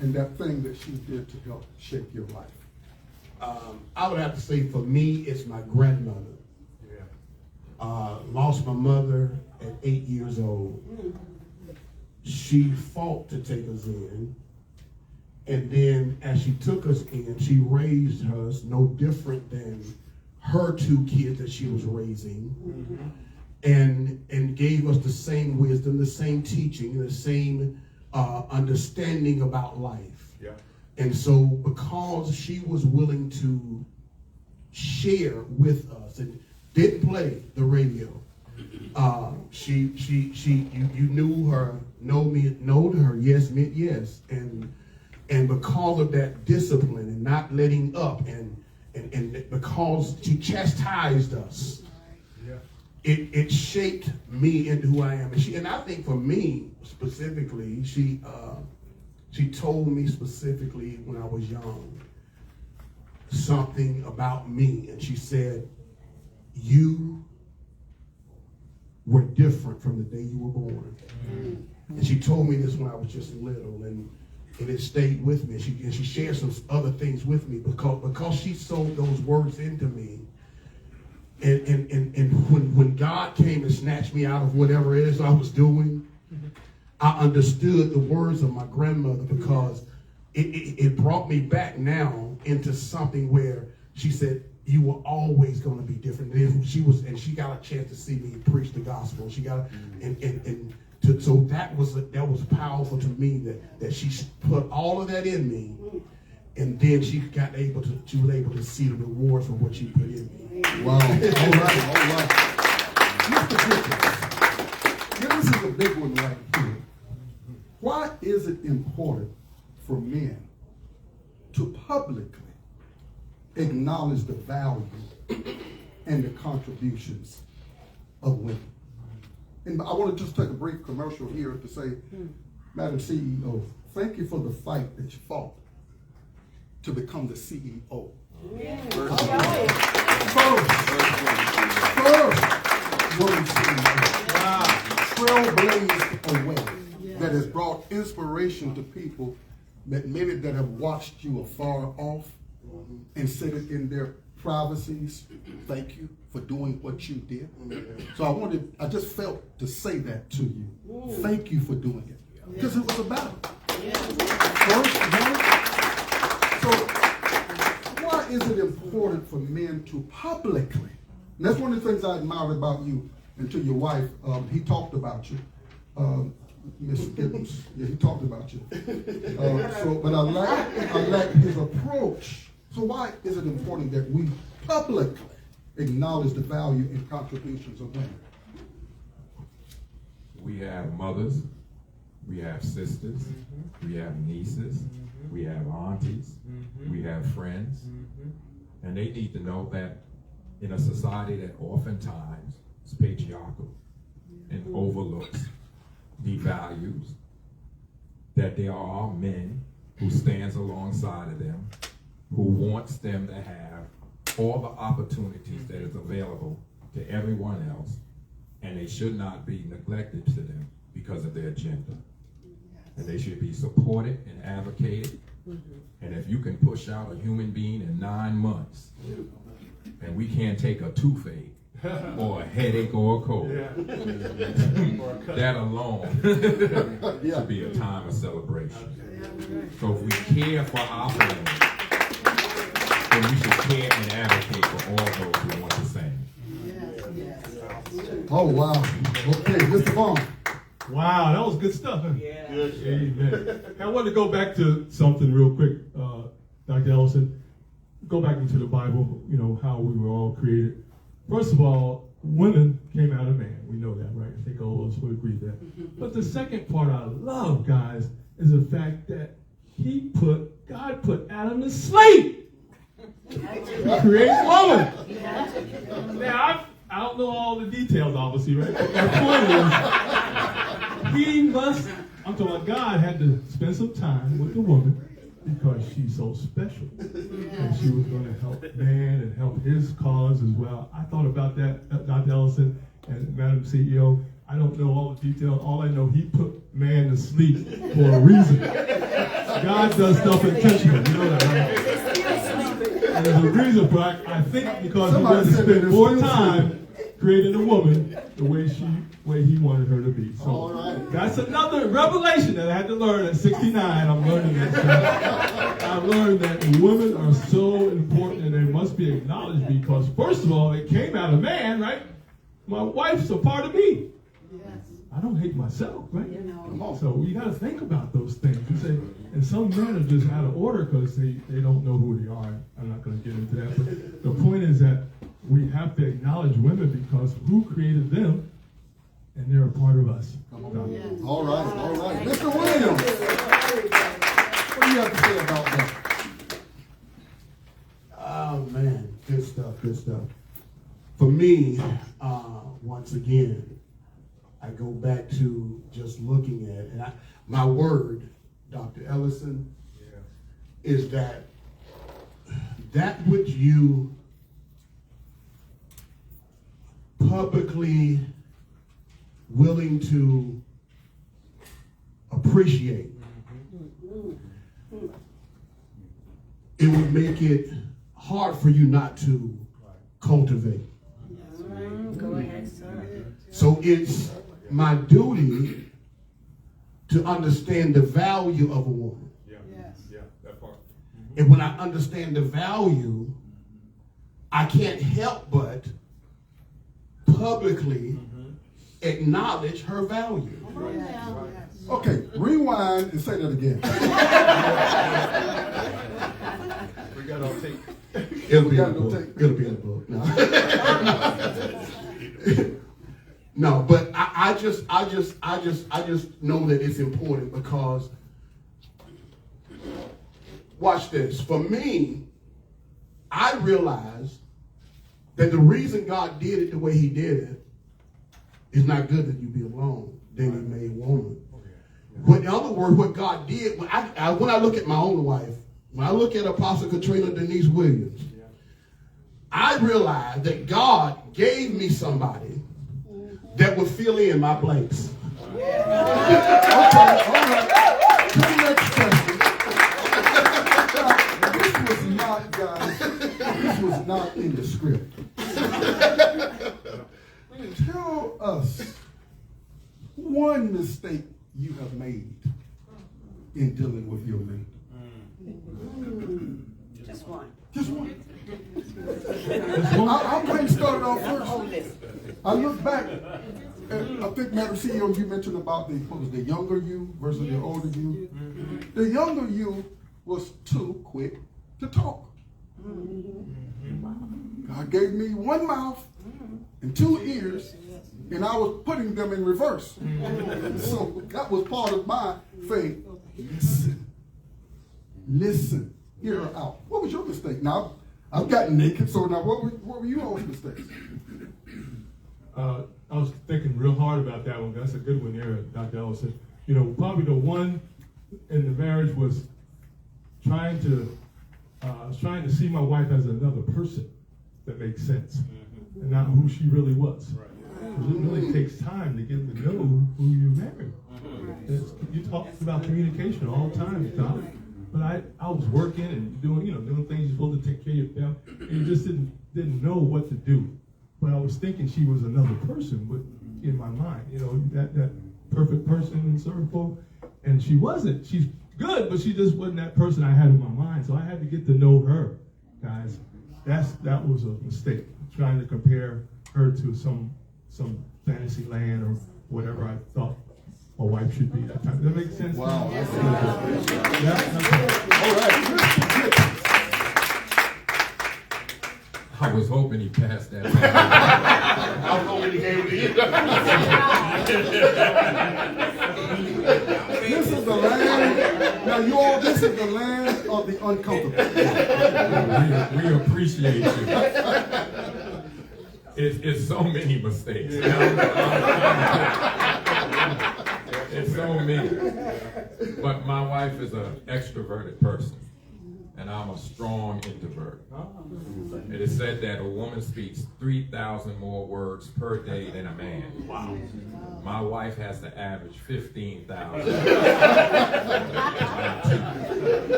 and that thing that she did to help shape your life. I would have to say for me, it's my grandmother. Lost my mother at 8 years old. She fought to take us in. And then as she took us in, she raised us no different than her two kids that she was raising. And gave us the same wisdom, the same teaching, the same understanding about life. Yeah. And so because she was willing to share with us and didn't play the radio, you knew her, know her, yes meant yes. And because of that discipline and not letting up and because she chastised us, it shaped me into who I am. And I think for me specifically, she told me specifically when I was young something about me. And she said, you were different from the day you were born. And she told me this when I was just little, and it stayed with me. And she shared some other things with me because she sowed those words into me. And when God came and snatched me out of whatever it is I was doing, I understood the words of my grandmother because it brought me back now into something where she said, you were always going to be different. And she got a chance to see me preach the gospel. She got so that was powerful to me that she put all of that in me, and then she was able to see the reward for what she put in me. Wow. All right. Mr. Dickens, this is a big one right here. Why is it important for men to publicly acknowledge the value and the contributions of women? And I want to just take a brief commercial here to say, Madam CEO, thank you for the fight that you fought to become the CEO. First woman CEO. Trailblazed a way that has brought inspiration to people that many that have watched you afar off and sit it in their travesties, thank you for doing what you did. So I just felt to say that to you. Thank you for doing it. Because it was a battle. First, so why is it important for men to publicly, and that's one of the things I admire about you and to your wife, he talked about you. Miss Gibbons, yeah, he talked about you. But I like his approach. So why is it important that we publicly acknowledge the value and contributions of women? We have mothers, we have sisters, we have nieces, we have aunties, we have friends, and they need to know that in a society that oftentimes is patriarchal and overlooks, devalues, that there are men who stands alongside of them, who wants them to have all the opportunities that is available to everyone else, and they should not be neglected to them because of their gender. And they should be supported and advocated. And if you can push out a human being in 9 months, and we can't take a toothache or a headache or a cold, that alone should be a time of celebration. So if we care for our family, then we should care and advocate for all those who want the same. Oh, wow. Okay, Mr. Vaughn. Wow, that was good stuff. Huh? Yeah. Amen. I want to go back to something real quick, Dr. Ellison. Go back into the Bible, how we were all created. First of all, women came out of man. We know that, right? I think all of us would agree with that. But the second part I love, guys, is the fact that God put Adam to sleep. He created woman. Now, I don't know all the details, obviously, right? But my point is, I'm talking about God had to spend some time with the woman because she's so special. And she was going to help man and help his cause as well. I thought about that, Dr. Ellison and Madam CEO. I don't know all the details. All I know, he put man to sleep for a reason. God does stuff intentionally. You know that, right? And there's a reason for it. I think because he wanted to spend more time creating a woman the way he wanted her to be. So that's another revelation that I had to learn at 69. I'm learning that. I've learned that women are so important and they must be acknowledged because, first of all, it came out of man, right? My wife's a part of me. I don't hate myself, right? So we got to think about those things. You say, and some men are just out of order because they don't know who they are. I'm not going to get into that. But the point is that we have to acknowledge women because who created them, and they're a part of us. All right. Mr. Williams, what do you have to say about that? Oh man, good stuff. For me, once again, I go back to just looking at, and my word, Dr. Ellison, is that which you publicly willing to appreciate, it would make it hard for you not to cultivate. Go ahead, sir. So it's my duty to understand the value of a woman. Yeah, that part. And when I understand the value, I can't help but publicly acknowledge her value. Okay, rewind and say that again. We got our tape. It'll be in the book. It'll be in the book. No, but I just know that it's important because watch this. For me, I realized that the reason God did it the way he did it is not good that you be alone. Then he made woman. But in other words, what God did, when I look at my own wife, when I look at Apostle Katrina Denise Williams, I realized that God gave me somebody that would fill in my blanks. Okay, all right. To the next question. This was is not in the script. Tell us one mistake you have made in dealing with your mate. Just one. Just one. I'll go ahead and start it off first. I look back, and I think, Madam CEO, you mentioned about the younger you versus the older you. The younger you was too quick to talk. God gave me one mouth and two ears, and I was putting them in reverse. So that was part of my faith. Listen, hear her out. What was your mistake? Now, I've gotten naked, so now what were you all's mistakes? I was thinking real hard about that one. That's a good one there, Dr. Ellison. You know, probably the one in the marriage was trying to see my wife as another person that makes sense, and not who she really was. Because it really takes time to get to know who you marry. You talk about communication all the time, Doc. But I was working and doing things you're supposed to take care of your family, and you just didn't know what to do. But I was thinking she was another person, but in my mind, that perfect person and circle, and she wasn't. She's good, but she just wasn't that person I had in my mind. So I had to get to know her, guys. That was a mistake, trying to compare her to some fantasy land or whatever I thought a wife should be. That time. Does that make sense? Wow. All right. I was hoping he passed that. I was hoping he gave it to you. This is the land. Now, you all, this is the land of the uncomfortable. We appreciate you. It's so many mistakes. It's so many. But my wife is an extroverted person, and I'm a strong introvert. It is said that a woman speaks 3,000 more words per day than a man. Wow. My wife has to average 15,000.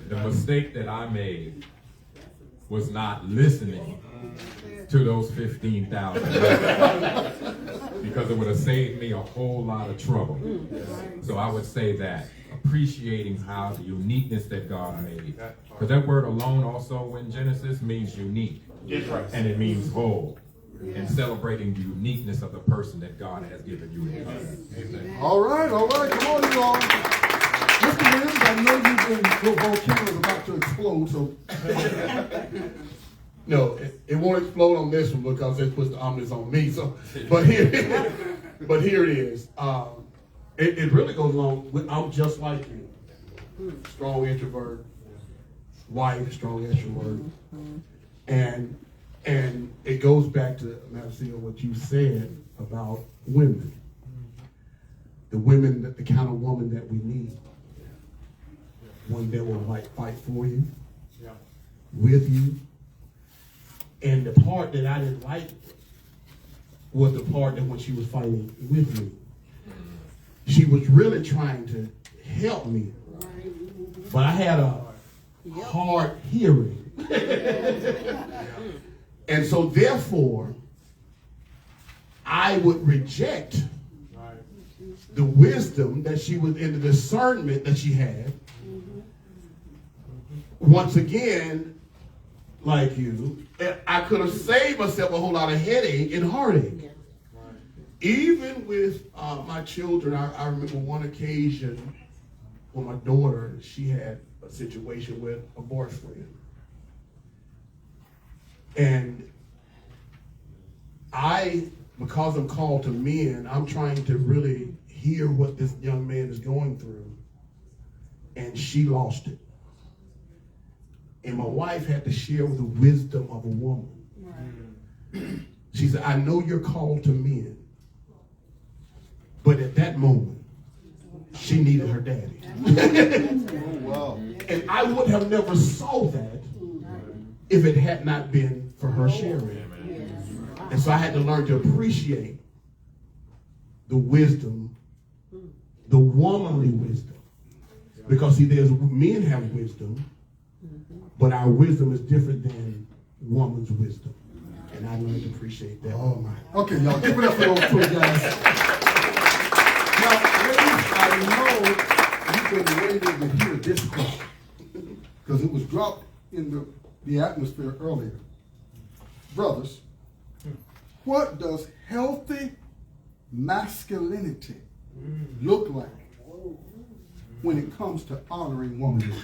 The mistake that I made was not listening to those 15,000 because it would have saved me a whole lot of trouble. So I would say that, appreciating how the uniqueness that God made. Because that word alone also in Genesis means unique. And it means whole. And celebrating the uniqueness of the person that God has given you in us. All right, come on, you all. Mr. Williams, I know your volcano is about to explode, so. No, it won't explode on this one because they put the ominous on me. So, but here it is. It really goes along with, I'm just like you. Strong introvert, wife, strong extrovert. And it goes back to, Madam, what you said about women. The women, the kind of woman that we need. One that will fight for you, with you. And the part that I didn't like was the part that when she was fighting with me, she was really trying to help me. But I had a hard hearing. And so therefore, I would reject the wisdom that she was in, the discernment that she had. Once again, like you, I could have saved myself a whole lot of headache and heartache. Even with my children, I remember one occasion when my daughter, she had a situation with a boyfriend. And because I'm called to men, I'm trying to really hear what this young man is going through. And she lost it. And my wife had to share with the wisdom of a woman. Right. She said, I know you're called to men. But at that moment, she needed her daddy. Wow. And I would have never saw that if it had not been for her sharing. And so I had to learn to appreciate the wisdom, the womanly wisdom. Because see, men have wisdom, but our wisdom is different than woman's wisdom. And I learned to appreciate that. Oh my. Okay, y'all, give it up for those two guys. Now, ladies, I know you've been waiting to hear this question because it was dropped in the atmosphere earlier. Brothers, what does healthy masculinity look like when it comes to honoring womanhood?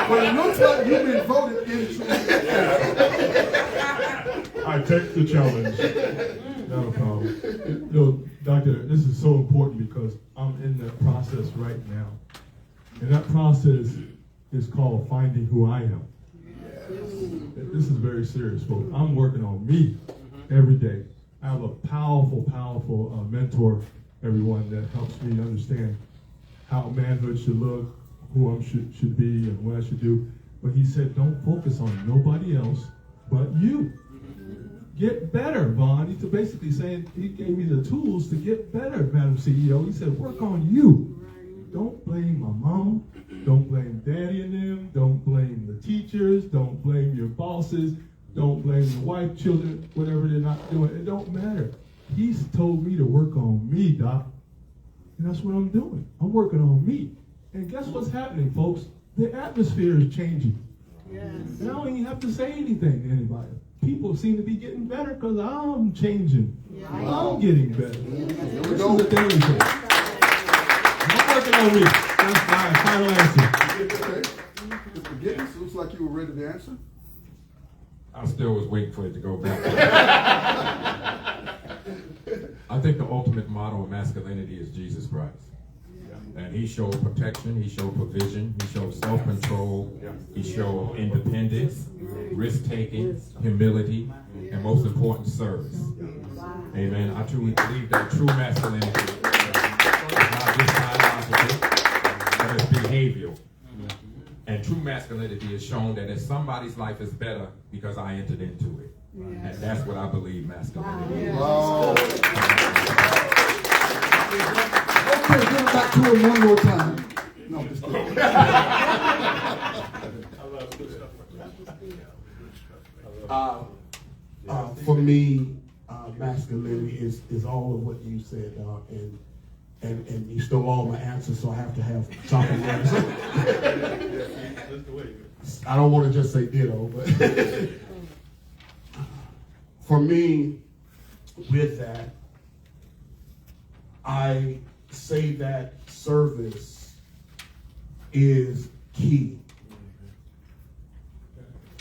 Well, it looks like you've been voted into. I take the challenge. Not a problem. Doctor, this is so important because I'm in that process right now. And that process is called finding who I am. This is very serious, folks. I'm working on me every day. I have a powerful mentor, everyone, that helps me understand how manhood should look, who I should be, and what I should do. But he said, don't focus on nobody else but you. Get better, Vaughn. He's basically saying, he gave me the tools to get better, Madam CEO. He said, work on you. Don't blame my mom. Don't blame daddy and them. Don't blame the teachers. Don't blame your bosses. Don't blame your wife, children, whatever they're not doing. It don't matter. He's told me to work on me, Doc. And that's what I'm doing. I'm working on me. And guess what's happening, folks? The atmosphere is changing. Yes. And I don't even have to say anything to anybody. People seem to be getting better because I'm changing. Yeah. I'm getting better. This is the thing. I'm working on me. That's my final answer. Okay. Mr. Giddens, looks like you were ready to answer. I still was waiting for it to go back. I think the ultimate model of masculinity is Jesus Christ. And he showed protection, he showed provision, he showed self-control, he showed independence, risk-taking, humility, and most important, service. Amen. I truly believe that true masculinity is not just biological, but it's behavioral. And true masculinity is shown that if somebody's life is better because I entered into it. And that's what I believe masculinity is. Wow. Okay, give it back to him one more time. No, just kidding. For me, masculinity is all of what you said, and you stole all my answers, so I have to have chocolate answers. I don't want to just say ditto, but for me, with that, I say that service is key.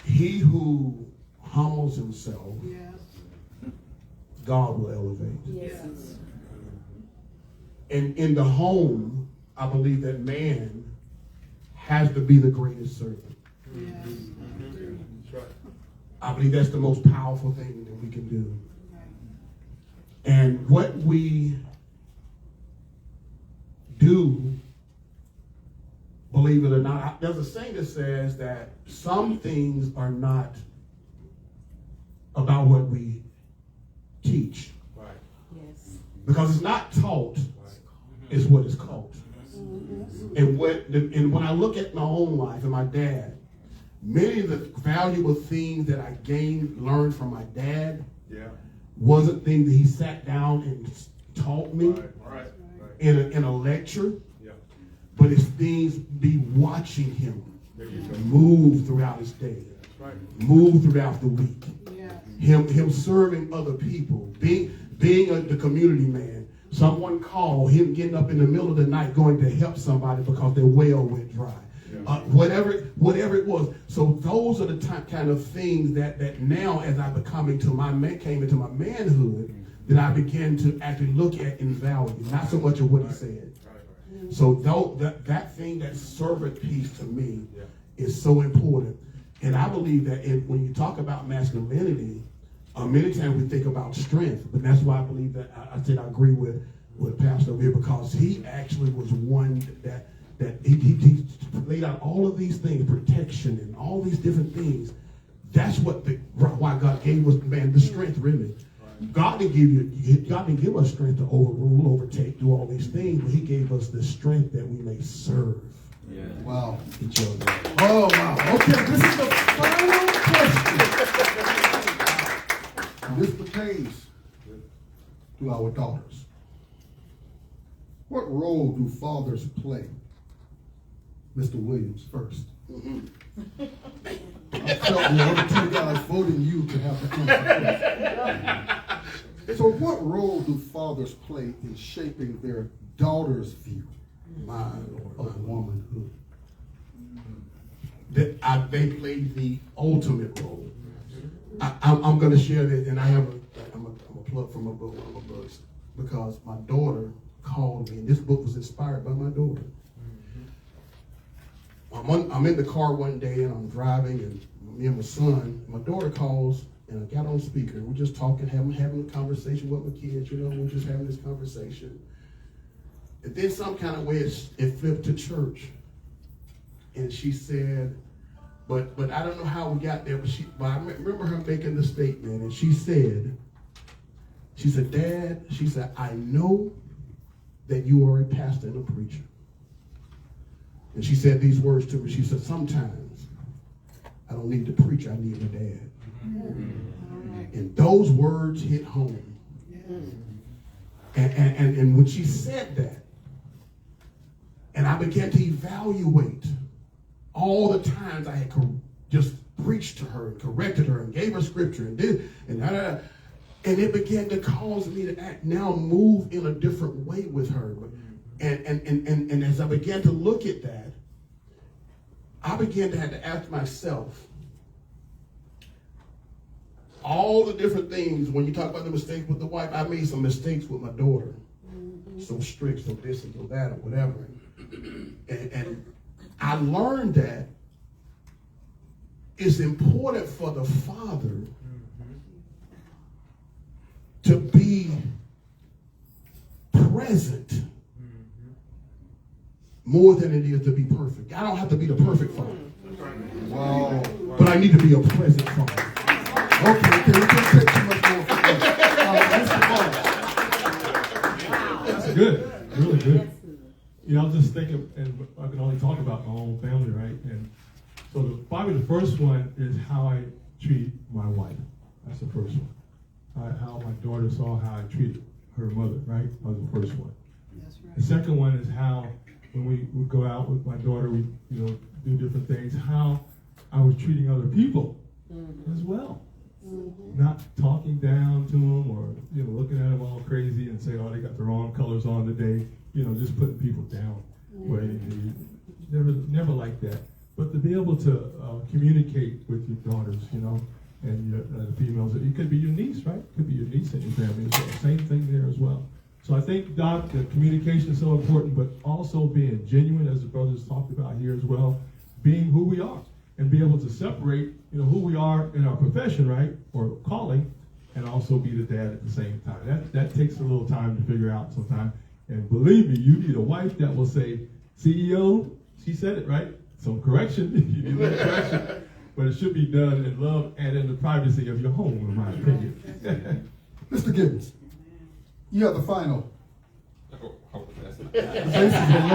He who humbles himself, God will elevate. Yes. And in the home, I believe that man has to be the greatest servant. I believe that's the most powerful thing that we can do. And what we do, believe it or not, there's a saying that says that some things are not about what we teach. Right. Yes. Because it's not taught, it's what is called. And when I look at my own life and my dad, many of the valuable things that I learned from my dad wasn't things that he sat down and taught me in a lecture, but it's things be watching him move throughout his day, move throughout the week, him serving other people, being the community man. Someone called him getting up in the middle of the night going to help somebody because their well went dry. Whatever it was. So those are the kind of things that now, as I came into my manhood, that I began to actually look at and value, not so much of what he said. So that thing, that servant piece to me is so important. And I believe that when you talk about masculinity, many times we think about strength, but that's why I believe that I said I agree with Pastor over here, because he actually was one that he laid out all of these things, protection and all these different things. That's why God gave us, man, the strength, really. God didn't give us strength to overrule, overtake, do all these things, but he gave us the strength that we may serve Wow. each other. Oh, wow. Okay, this is the final question. And this pertains to our daughters. What role do fathers play? Mr. Williams first. I felt the other two guys voting you to have the answer. So what role do fathers play in shaping their daughters' view, mind, of womanhood? They play the ultimate role. I'm going to share this, and I'm a plug from a book, one of my books, because my daughter called me, and this book was inspired by my daughter. I'm in the car one day, and I'm driving, and me and my son, my daughter calls, and I got on speaker. We're just talking, having a conversation with my kids, we're just having this conversation. And then some kind of way it flipped to church. And she said, but I don't know how we got there, but I remember her making the statement, and she said, Dad, she said, I know that you are a pastor and a preacher. And she said these words to me. She said, sometimes I don't need to preach, I need a dad. And those words hit home. And when she said that, and I began to evaluate all the times I had just preached to her and corrected her and gave her scripture and did, and it began to cause me to move in a different way with her. And as I began to look at that, I began to have to ask myself, all the different things, when you talk about the mistakes with the wife, I made some mistakes with my daughter. So strict, so this and so that or whatever. And I learned that it's important for the father to be present more than it is to be perfect. I don't have to be the perfect father. Wow. But I need to be a present father. Okay, we can't take too much more from That's good. Really good. I was just thinking, and I can only talk about my own family, right? And so probably the first one is how I treat my wife. That's the first one. How my daughter saw how I treated her mother, right? That was the first one. That's right. The second one is how, when we would go out with my daughter, we do different things, how I was treating other people as well. Not talking down to them or looking at them all crazy and saying, oh, they got the wrong colors on today. Just putting people down. Never like that. But to be able to communicate with your daughters, and the females, it could be your niece, right? It could be your niece in your family as well. Same thing there as well. So I think, Doc, the communication is so important, but also being genuine, as the brothers talked about here as well, being who we are and be able to separate, who we are in our profession, right, or calling, and also be the dad at the same time. That takes a little time to figure out sometimes. And believe me, you need a wife that will say, CEO, she said it, right? Some correction, you need a little correction. But it should be done in love and in the privacy of your home, in my opinion. Mr. Gibbons, you have the final. The bases are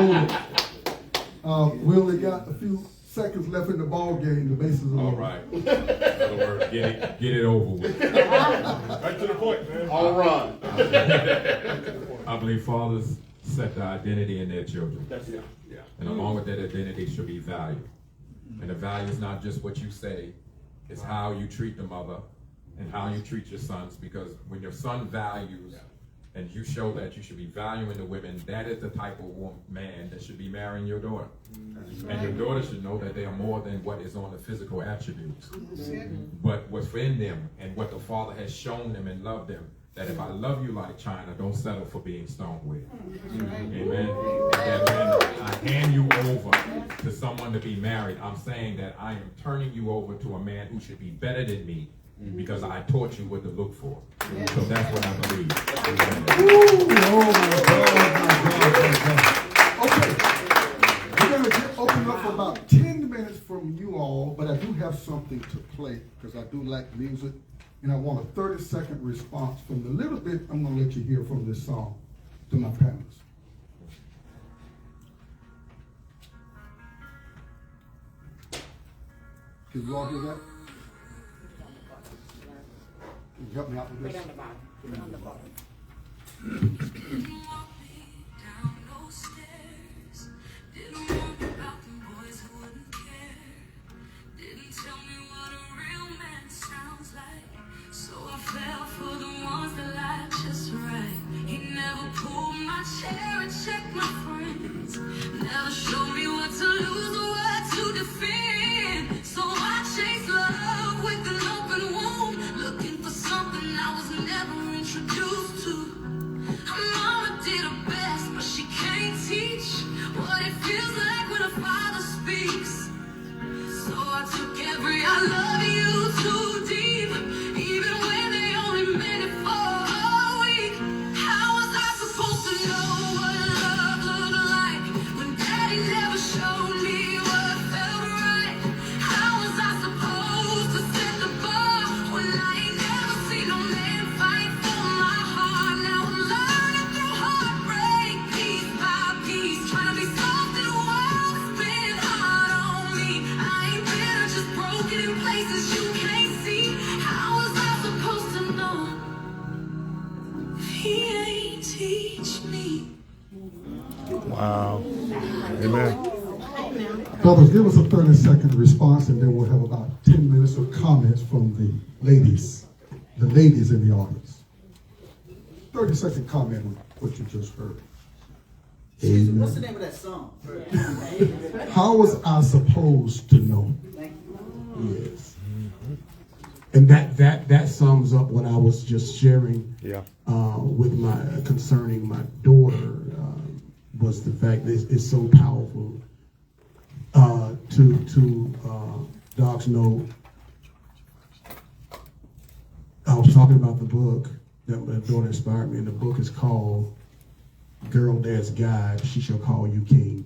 loaded. We only got a few seconds left in the ball game. The bases are loaded. All right. In other words, get it over with. Right to the point, man. All right. I believe fathers set the identity in their children. That's it. Yeah. And along with that identity should be value. And the value is not just what you say, it's how you treat the mother and how you treat your sons. Because when your son values and you show that you should be valuing the women, that is the type of man that should be marrying your daughter. And your daughter should know that they are more than what is on the physical attributes. But what's in them and what the Father has shown them and loved them, that if I love you like China, don't settle for being stoneware. Amen. And that when I hand you over to someone to be married, I'm saying that I am turning you over to a man who should be better than me because I taught you what to look for. So that's what I believe. Okay. We're going to open up for about 10 minutes from you all, but I do have something to play because I do like music. And I want a 30-second response from the little bit I'm going to let you hear from this song to my panelists. Can you all hear that? Can you help me out with this? Never showed me what to lose or what to defend. So I chased love with an open wound, looking for something I was never introduced to. Mama did her best, but she can't teach what it feels like when a father speaks. So I took every I love you too deep, even when they only meant it for a week. How was I supposed to know what love looked like when Daddy never showed me what felt right? How was I supposed to set the bar when I ain't never seen no man fight for my heart? Now I'm learning through heartbreak, piece by piece, trying to be soft in a world that's been hard on me. I ain't bitter, just broken in places you can't see. How was I supposed to know if he ain't teach me? Wow. Amen. Brothers, give us a 30-second response, and then we'll have about 10 minutes of comments from the ladies in the audience. 30-second comment on what you just heard. Amen. What's the name of that song? How was I supposed to know? Yes. And that sums up what I was just sharing with concerning my daughter, was the fact that it's so powerful to Doc's note. I was talking about the book that my daughter inspired me, and the book is called Girl Dad's Guide, She Shall Call You King.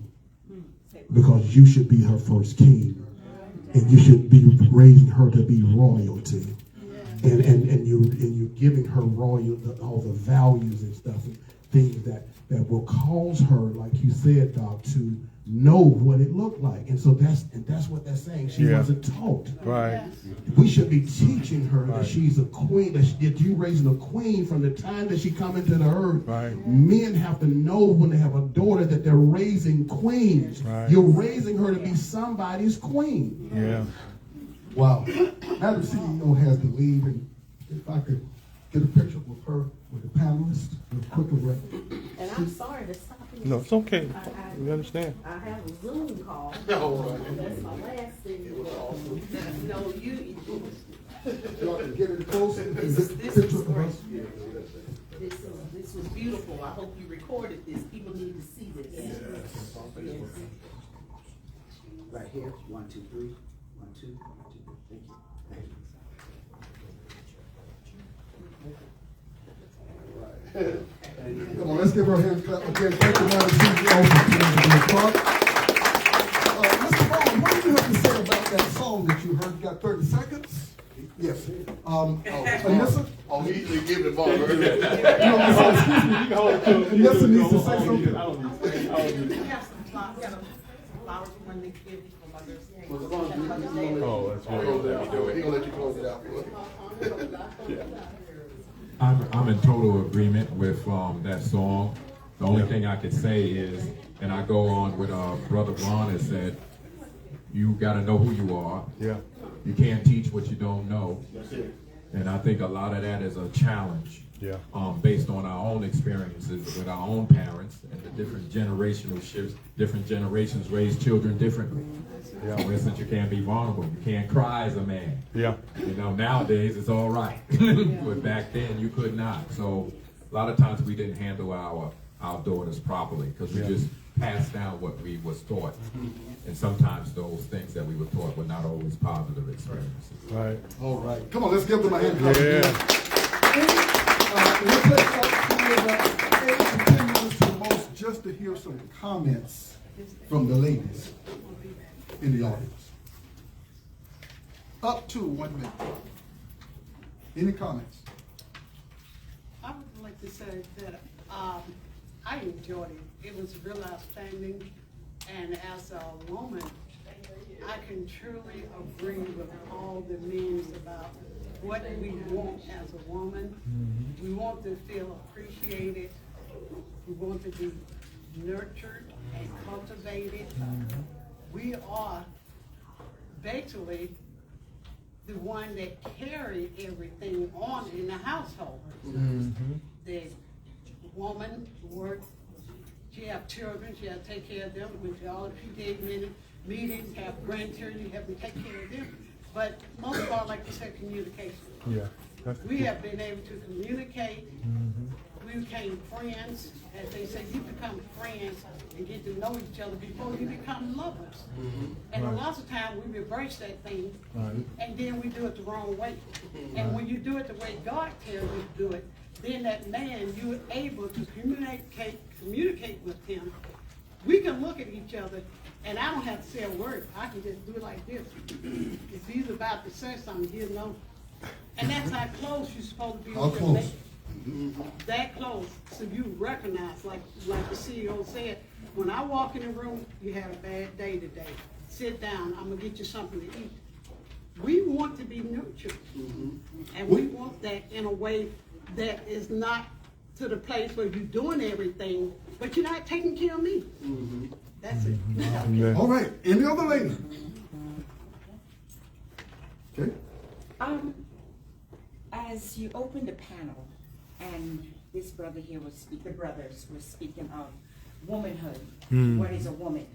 Because you should be her first king, and you should be raising her to be royalty, and you're giving her all the values and stuff, and things that will cause her, like you said, Doc, to know what it looked like. And so that's what that's saying. She wasn't taught. Right. We should be teaching her that she's a queen, that you raising a queen from the time that she come into the earth. Right. Men have to know when they have a daughter that they're raising queens. Right. You're raising her to be somebody's queen. Yeah. Wow. Now the CEO has to leave, and if I could get a picture with her, with the panelists, quickly. And I'm sorry to stop you. No, it's okay. We understand. I have a Zoom call. That's my last thing. It was awesome. No, you. Y'all can get it close and This get a is picture of her. great. This was beautiful. I hope you recorded this. People need to see this. Yes. Right here. 1, 2, 3. 1, 2, 1, 2. Thank you. Thank you. Come on, let's give her a hand clap again. Thank you, Madam CEO, for coming to be a part. Mr. Bowman, what do you have to say about that song that you heard? You got 30 seconds? Yes. Anissa? Oh, he gave it a Excuse me. Anissa needs to say something. We have some flowers when they give for Mother's Day. Oh, that's what He gonna let you close it out. I'm in total agreement with that song. The only thing I could say is, and I go on with Brother Ron has said, you got to know who you are. Yeah. You can't teach what you don't know. That's it. And I think a lot of that is a challenge. Yeah. Based on our own experiences with our own parents and the different generational shifts. Different generations raise children differently. Yeah. For instance, you can't be vulnerable. You can't cry as a man. Yeah. You know, nowadays it's all right. But back then you could not. So a lot of times we didn't handle our daughters properly because we just passed down what we was taught. And sometimes those things that we were taught were not always positive experiences. Right. All right. Come on, let's give them a hand clap. Yeah. We'll take about 8 to 10 minutes to the most just to hear some comments from the ladies in the audience. Up to 1 minute. Any comments? I would like to say that I enjoyed it. It was real outstanding. And as a woman, I can truly agree with all the men about what we want as a woman. We want to feel appreciated. We want to be nurtured and cultivated. We are basically the one that carry everything on in the household. The woman works, she have children, she has to take care of them, which all of you gave many meetings, have grandchildren, you have to take care of them. But most of all, like you said, communication. Yeah. We have been able to communicate. We became friends. As they say, you become friends and get to know each other before you become lovers. And a lot of times we reverse that thing, and then we do it the wrong way. And when you do it the way God tells you to do it, then that man, you're able to communicate with him. We can look at each other, and I don't have to say a word. I can just do it like this. If he's about to say something, he'll know. And that's how close you're supposed to be with your mate. That close, so you recognize, like the CEO said, when I walk in the room, you had a bad day today. Sit down, I'm gonna get you something to eat. We want to be nurtured, and we want that in a way that is not to the place where you're doing everything, but you're not taking care of me. That's it. All right, any other lady? Okay. As you open the panel, and this brother here was the brothers were speaking of womanhood. What is a woman?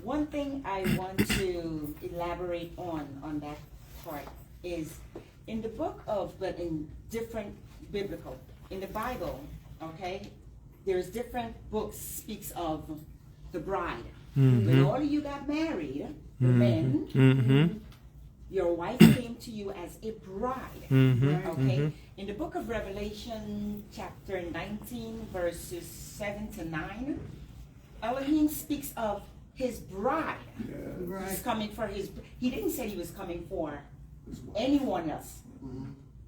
One thing I want to elaborate on that part is in the book of, but in different biblical, in the Bible, okay, there's different books speaks of the bride. When all of you got married, the men, your wife came to you as a bride, okay? In the book of Revelation, chapter 19, verses 7 to 9, Elohim speaks of his bride. He's coming for his, he didn't say he was coming for anyone else,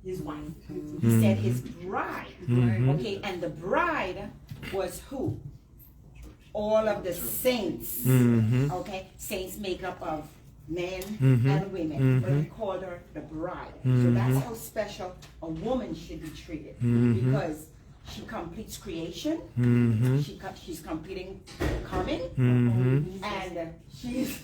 his wife. He said his bride, okay? And the bride was who? All of the saints, okay? Saints make up of men and women, but we call her the bride. So that's how special a woman should be treated, because she completes creation, she's completing coming, and she's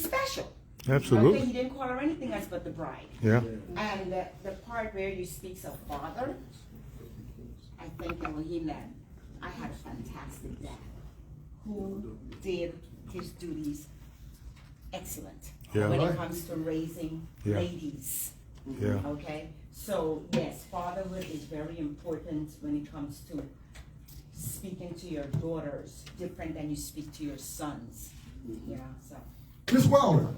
special. Absolutely. Okay, he didn't call her anything else but the bride. Yeah. And the part where you speak of father, I thank Elohim that I had a fantastic dad who did his duties excellent when it comes to raising ladies. Okay, so yes, fatherhood is very important when it comes to speaking to your daughters different than you speak to your sons. Yeah, so Ms. Wilder.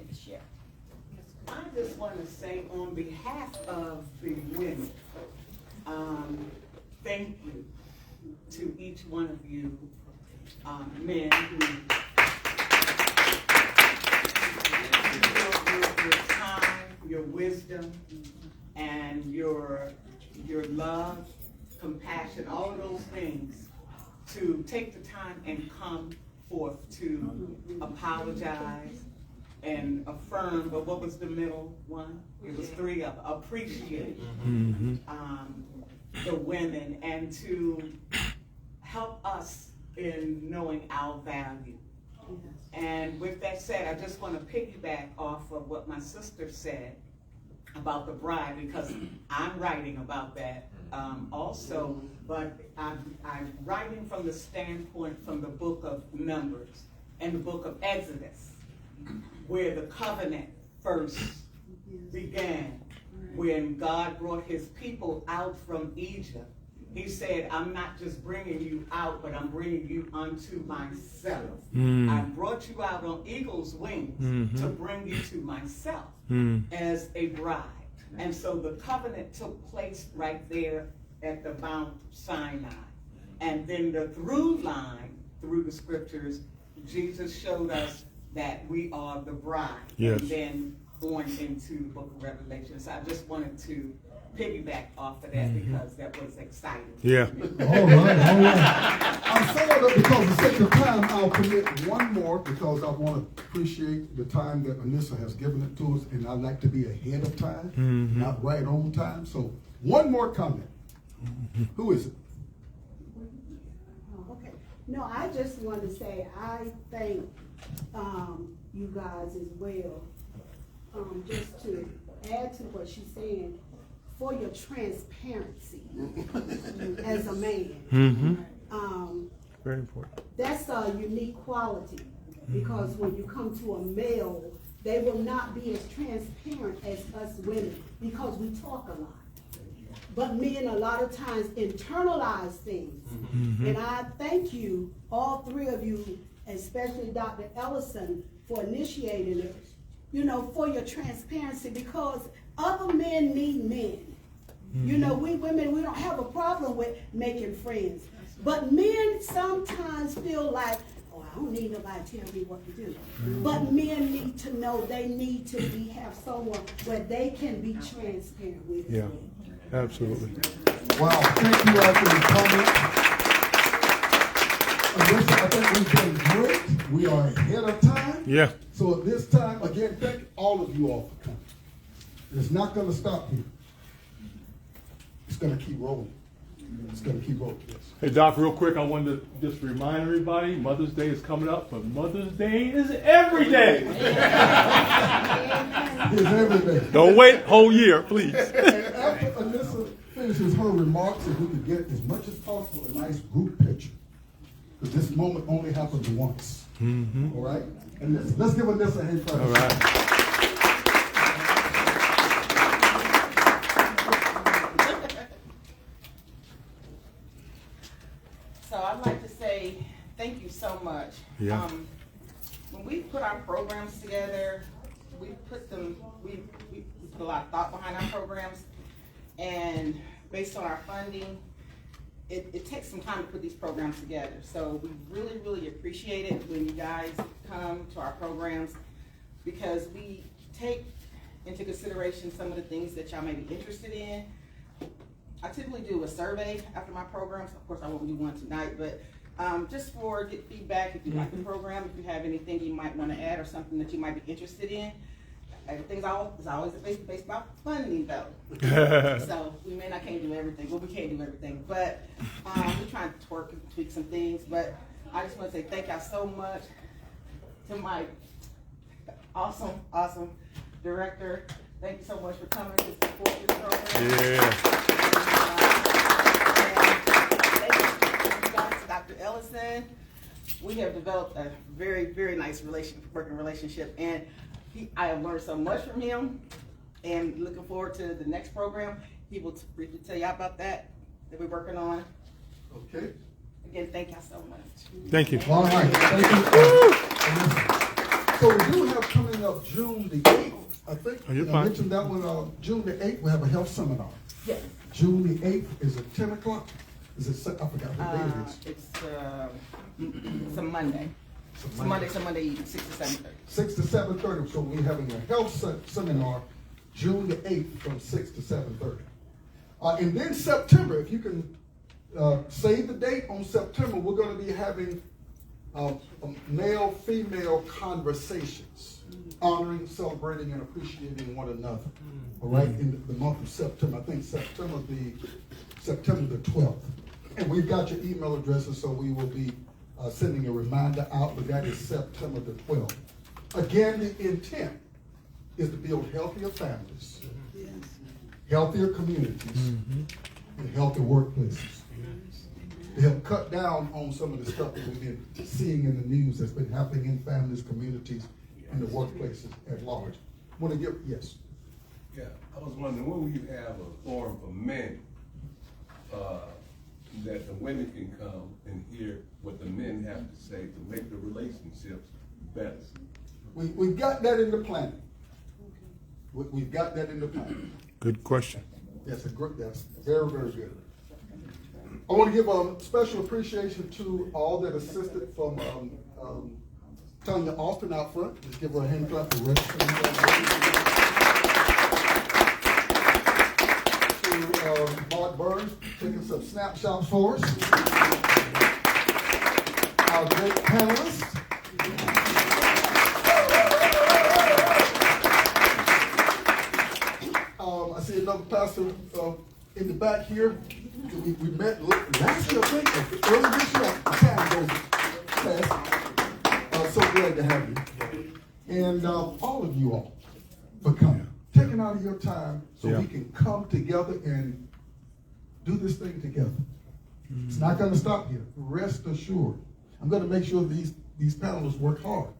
I just want to say on behalf of the women, thank you to each one of you men who your time, your wisdom, and your love, compassion, all of those things, to take the time and come forth to apologize and affirm. But what was the middle one? It was three of them. Appreciate the women and to help us in knowing our value. And with that said, I just want to piggyback off of what my sister said about the bride, because I'm writing about that also, but I'm writing from the standpoint from the book of Numbers and the book of Exodus, where the covenant first began, when God brought his people out from Egypt. He said, I'm not just bringing you out, but I'm bringing you unto myself. I brought you out on eagle's wings to bring you to myself as a bride. And so the covenant took place right there at the Mount Sinai. And then the through line, through the scriptures, Jesus showed us that we are the bride. Yes. And then going into the book of Revelation. So I just wanted to piggyback off of that because that was exciting. Yeah. All right. I'm saying that because of the sake of time, I'll commit one more because I want to appreciate the time that Anissa has given it to us, and I like to be ahead of time, not right on time. So one more comment. Who is it? Okay. No, I just want to say I thank you guys as well. Just to add to what she's saying, for your transparency as a man. Very important. That's a unique quality because when you come to a male, they will not be as transparent as us women because we talk a lot. But men a lot of times internalize things. And I thank you, all three of you, especially Dr. Ellison, for initiating it, you know, for your transparency because other men need men. You know, we women, we don't have a problem with making friends. But men sometimes feel like, oh, I don't need nobody to tell me what to do. But men need to know they need to have someone where they can be transparent with. Yeah, absolutely. Wow, thank you all for your comments. I think we've done great. We are ahead of time. Yeah. So at this time, again, thank all of you all for coming. It's not going to stop here. It's going to keep rolling. It's going to keep rolling. Yes. Hey, Doc, real quick, I wanted to just remind everybody, Mother's Day is coming up, but Mother's Day is every day. It's every day. Don't wait whole year, please. And after Anissa finishes her remarks, if we could get as much as possible a nice group picture. Because this moment only happens once. All right? And let's give Anissa a hand clap. All right. So I'd like to say thank you so much. Yeah. When we put our programs together, we put a lot of thought behind our programs, and based on our funding, it takes some time to put these programs together. So we really, really appreciate it when you guys come to our programs because we take into consideration some of the things that y'all may be interested in. I typically do a survey after my programs. Of course, I won't do one tonight, but just for get feedback if you like the program, if you have anything you might want to add or something that you might be interested in. Everything's always based about funding, though. So we can't do everything. Well, we can't do everything, but we're trying to twerk and tweak some things. But I just want to say thank y'all so much to my awesome director. Thank you so much for coming to support this program. Yeah. Thank you guys to Dr. Ellison. We have developed a very, very nice working relationship, and I have learned so much from him, and looking forward to the next program. He will briefly tell y'all about that we're working on. Okay. Again, thank y'all so much. Thank you. All right. Thank you. So we do have coming up June the 8th, I think. Oh, you're I fine. mentioned that one. June the 8th, we have a health seminar. Yes. June the 8th is at 10 o'clock. Is it, I forgot what day it is. It's a Monday. It's a Monday evening, 6 to 7:30. 6 to 7:30. So we're having a health seminar June the 8th from 6 to 7:30. And then September, if you can save the date on September, we're going to be having male-female conversations, honoring, celebrating, and appreciating one another. All right, in the month of September. I think September the 12th. And we've got your email addresses, so we will be sending a reminder out, but that is September the 12th. Again, the intent is to build healthier families, healthier communities, and healthier workplaces. To help cut down on some of the stuff that we've been seeing in the news that's been happening in families, communities, and the workplaces at large. Want to give, yes? Yeah, I was wondering, when will you have a forum for men that the women can come and hear what the men have to say to make the relationships better? We've got that in the planning. We've got that in the planning. Good question. That's very, very good. I want to give a special appreciation to all that assisted from Tanya Austin out front. Let's give her a hand clap for registering. To Mark Burns, taking some snapshots for us. Our great panelists. I see another pastor in the back here. We met last year, I think, early this year. Time goes fast. So glad to have you. And all of you all for coming. Taking out of your time so we can come together and do this thing together. It's not going to stop here. Rest assured. I'm going to make sure these panelists work hard.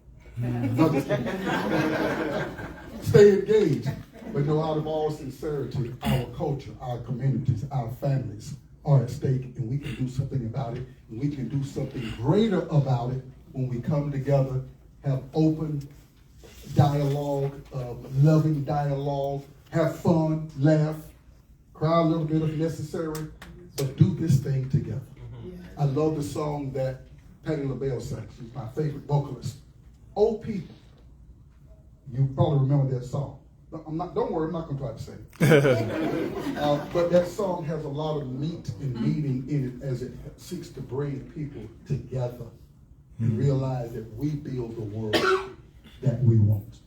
Stay engaged. But no, out of all sincerity, our culture, our communities, our families are at stake, and we can do something about it, and we can do something greater about it when we come together, have open dialogue, loving dialogue, have fun, laugh, cry a little bit if necessary, but do this thing together. I love the song that Patti LaBelle sang. She's my favorite vocalist. Old people, you probably remember that song. Don't worry, I'm not going to try to sing it. But that song has a lot of meat and meaning in it as it seeks to bring people together and realize that we build the world that we want.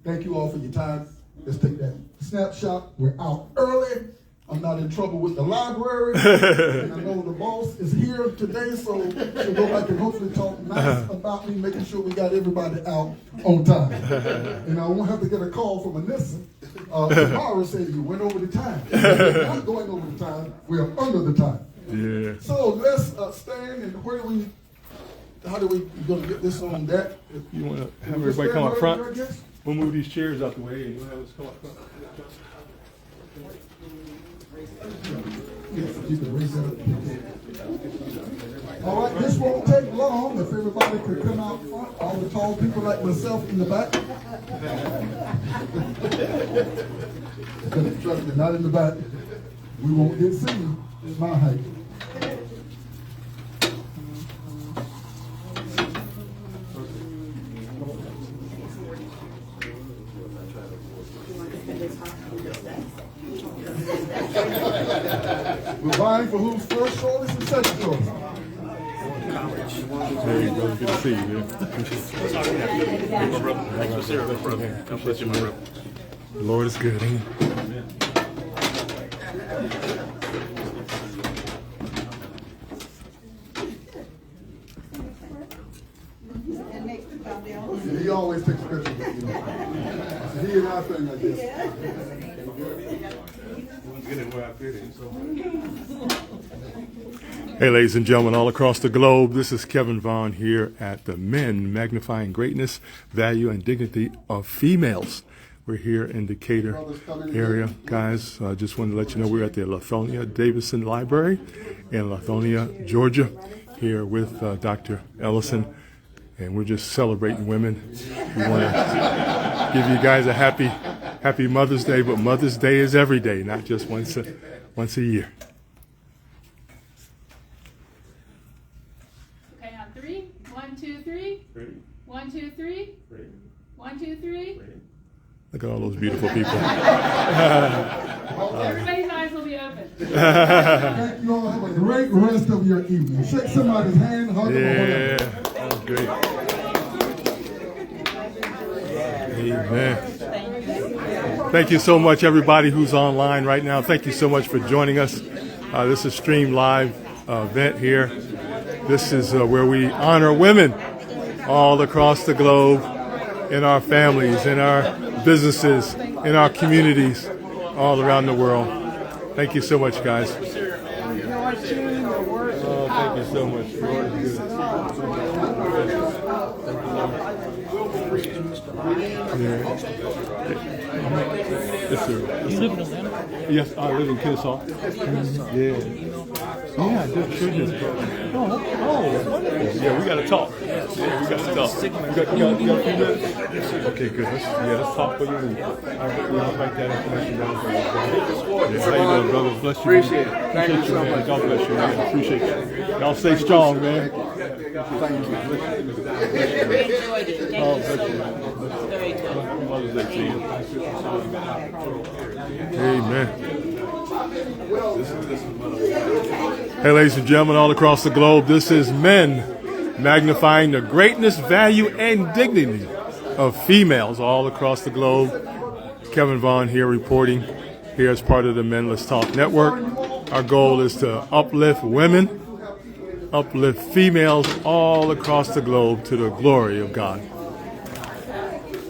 Thank you all for your time. Let's take that snapshot. We're out early. I'm not in trouble with the library. And I know the boss is here today, so she'll go back and hopefully talk nice about me, making sure we got everybody out on time. And I won't have to get a call from Ellison tomorrow saying you went over the time. We're not going over the time. We're under the time. Yeah. So let's stand and how do we going to get this on that? You want to have everybody come up front? We'll move these chairs out the way and you'll have us come up front. Yes, you can raise that up. All right, this won't take long if everybody could come out front. All the tall people like myself in the back. Trust me, not in the back. We won't get seen. It's my height. We're vying for who's first shortest and second shortest. There you go. Good to see you, man. The Lord is good, ain't he? He always takes pictures of you. He and I thing like this. Hey, ladies and gentlemen, all across the globe, this is Kevin Vaughn here at the Men Magnifying Greatness, Value, and Dignity of Females. We're here in Decatur area. Guys, I just wanted to let you know we're at the Lithonia Davison Library in Lithonia, Georgia, here with Dr. Ellison, and we're just celebrating women. We want to give you guys a happy Mother's Day, but Mother's Day is every day, not just once a year. Okay, on 3. 1, 2, 3. Ready? 1, 2, 3. Ready? 1, 2, 3. Ready? Look at all those beautiful people. Everybody's eyes will be open. Thank you all. Have a great rest of your evening. Shake somebody's hand, hug them, or whatever. That was great. Amen. Thank you so much, everybody who's online right now. Thank you so much for joining us. This is Stream Live event here. This is where we honor women all across the globe, in our families, in our businesses, in our communities, all around the world. Thank you so much, guys. Oh, thank you so much. Yes, sir. You live in Atlanta? Yes, I live in Kennesaw. Yeah, I sure do. Oh, wonderful. Yeah, we got to talk. Yeah, we got to talk. You got a few minutes? Okay, good. Let's talk for you. I'll write that information down for you. How you doing, brother? Bless you. Appreciate it. Thank you so much. God bless you, man. Appreciate you. Y'all stay strong, man. Thank you. We enjoyed it. Thank you so much. Very good. Amen. Hey, ladies and gentlemen, all across the globe, this is Men Magnifying the Greatness, Value, and Dignity of Females all across the globe. Kevin Vaughn here reporting here as part of the Men Let's Talk Network. Our goal is to uplift women, uplift females all across the globe to the glory of God.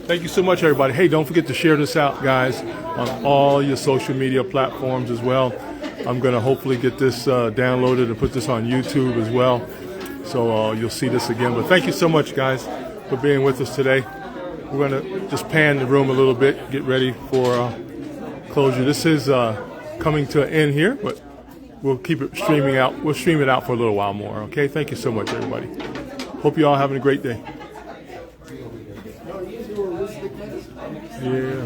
Thank you so much, everybody. Hey, don't forget to share this out, guys, on all your social media platforms as well. I'm going to hopefully get this downloaded and put this on YouTube as well. So you'll see this again. But thank you so much, guys, for being with us today. We're going to just pan the room a little bit, get ready for closure. This is coming to an end here, but we'll keep it streaming out. We'll stream it out for a little while more, okay? Thank you so much, everybody. Hope you all having a great day. Yeah.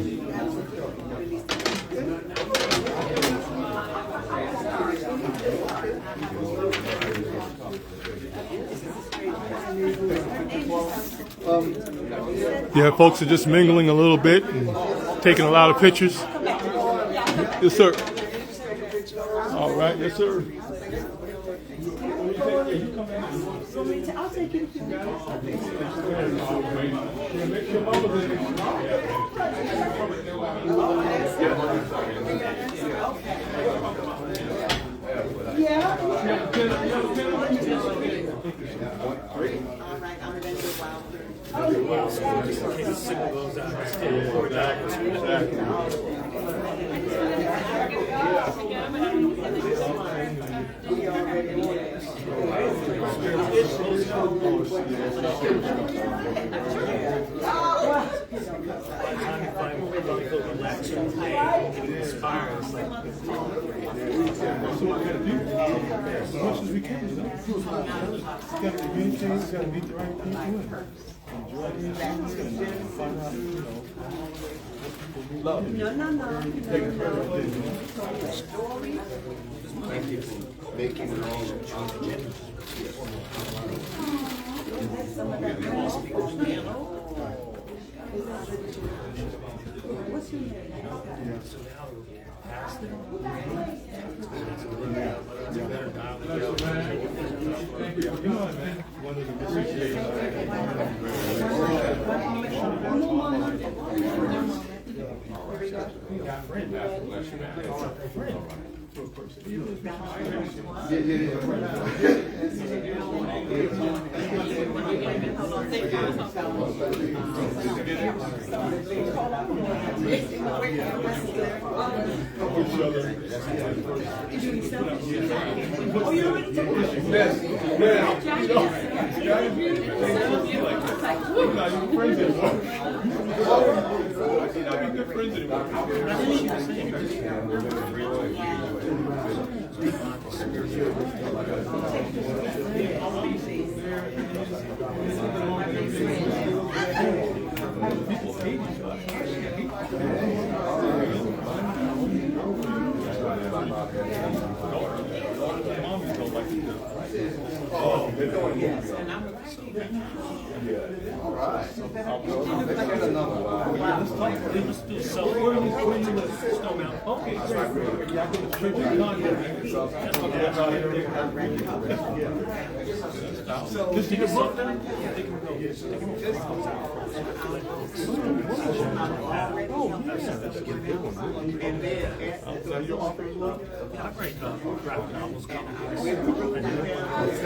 Yeah, folks are just mingling a little bit and taking a lot of pictures. Yes, sir. All right, yes, sir. I'll take you to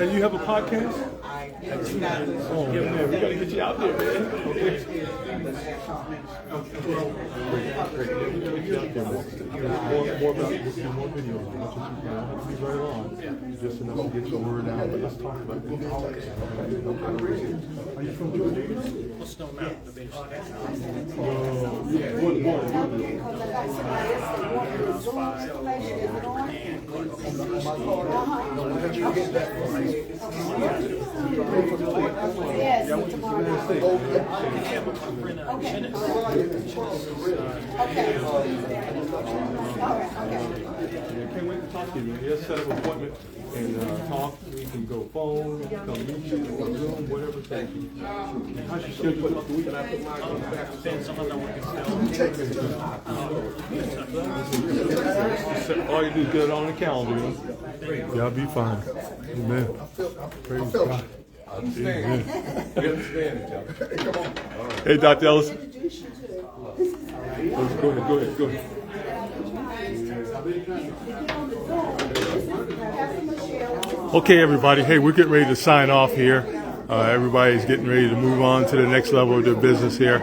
And you have a podcast? Oh, man, we got to get you out there, man. Okay. More about more videos. Be right on. Just enough to get your word out. But let's talk about this. Are you from Georgia? Well, Stone Mountain, the big Yes, tomorrow. Okay. can't wait to talk to you. Let's set up an appointment and talk. We can go phone, come meet you, or Zoom, whatever. Thank you. How's your schedule throughout the week? Can I put my back? Some of them all you do is get it on the calendar. Y'all be fine. Amen. Praise God. I understand. We understand each other. Come on. Hey, Dr. Ellison. Go ahead. Okay, everybody. Hey, we're getting ready to sign off here. Everybody's getting ready to move on to the next level of their business here.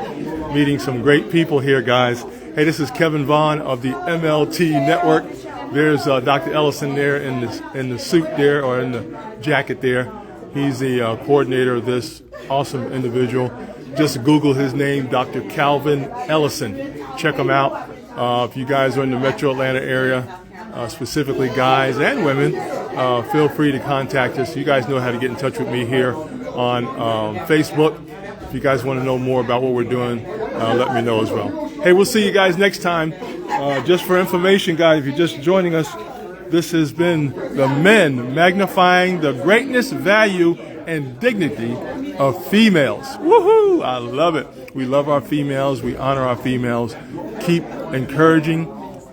Meeting some great people here, guys. Hey, this is Kevin Vaughn of the MLT Network. There's Dr. Ellison there in the suit there, or in the jacket there. He's the coordinator of this awesome individual. Just Google his name, Dr. Calvin Ellison. Check him out. If you guys are in the Metro Atlanta area, specifically guys and women, feel free to contact us. You guys know how to get in touch with me here on Facebook. If you guys want to know more about what we're doing, let me know as well. Hey, we'll see you guys next time. Just for information, guys, if you're just joining us, this has been the men magnifying the greatness, value, and dignity of females. Woohoo! I love it. We love our females. We honor our females. Keep encouraging,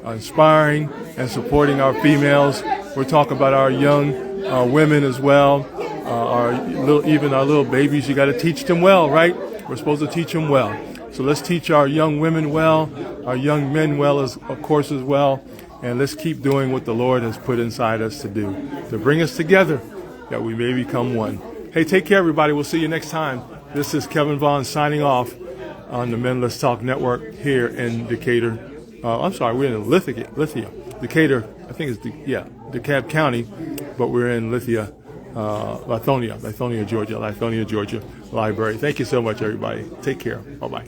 inspiring, and supporting our females. We're talking about our young women as well. Even our little babies. You got to teach them well, right? We're supposed to teach them well. So let's teach our young women well, our young men well, as well. And let's keep doing what the Lord has put inside us to do, to bring us together, that we may become one. Hey, take care, everybody. We'll see you next time. This is Kevin Vaughn signing off on the Men Let's Talk Network here in Decatur. We're in Lithia. Decatur, I think it's DeKalb County, but we're in Lithonia, Georgia Library. Thank you so much, everybody. Take care. Bye-bye.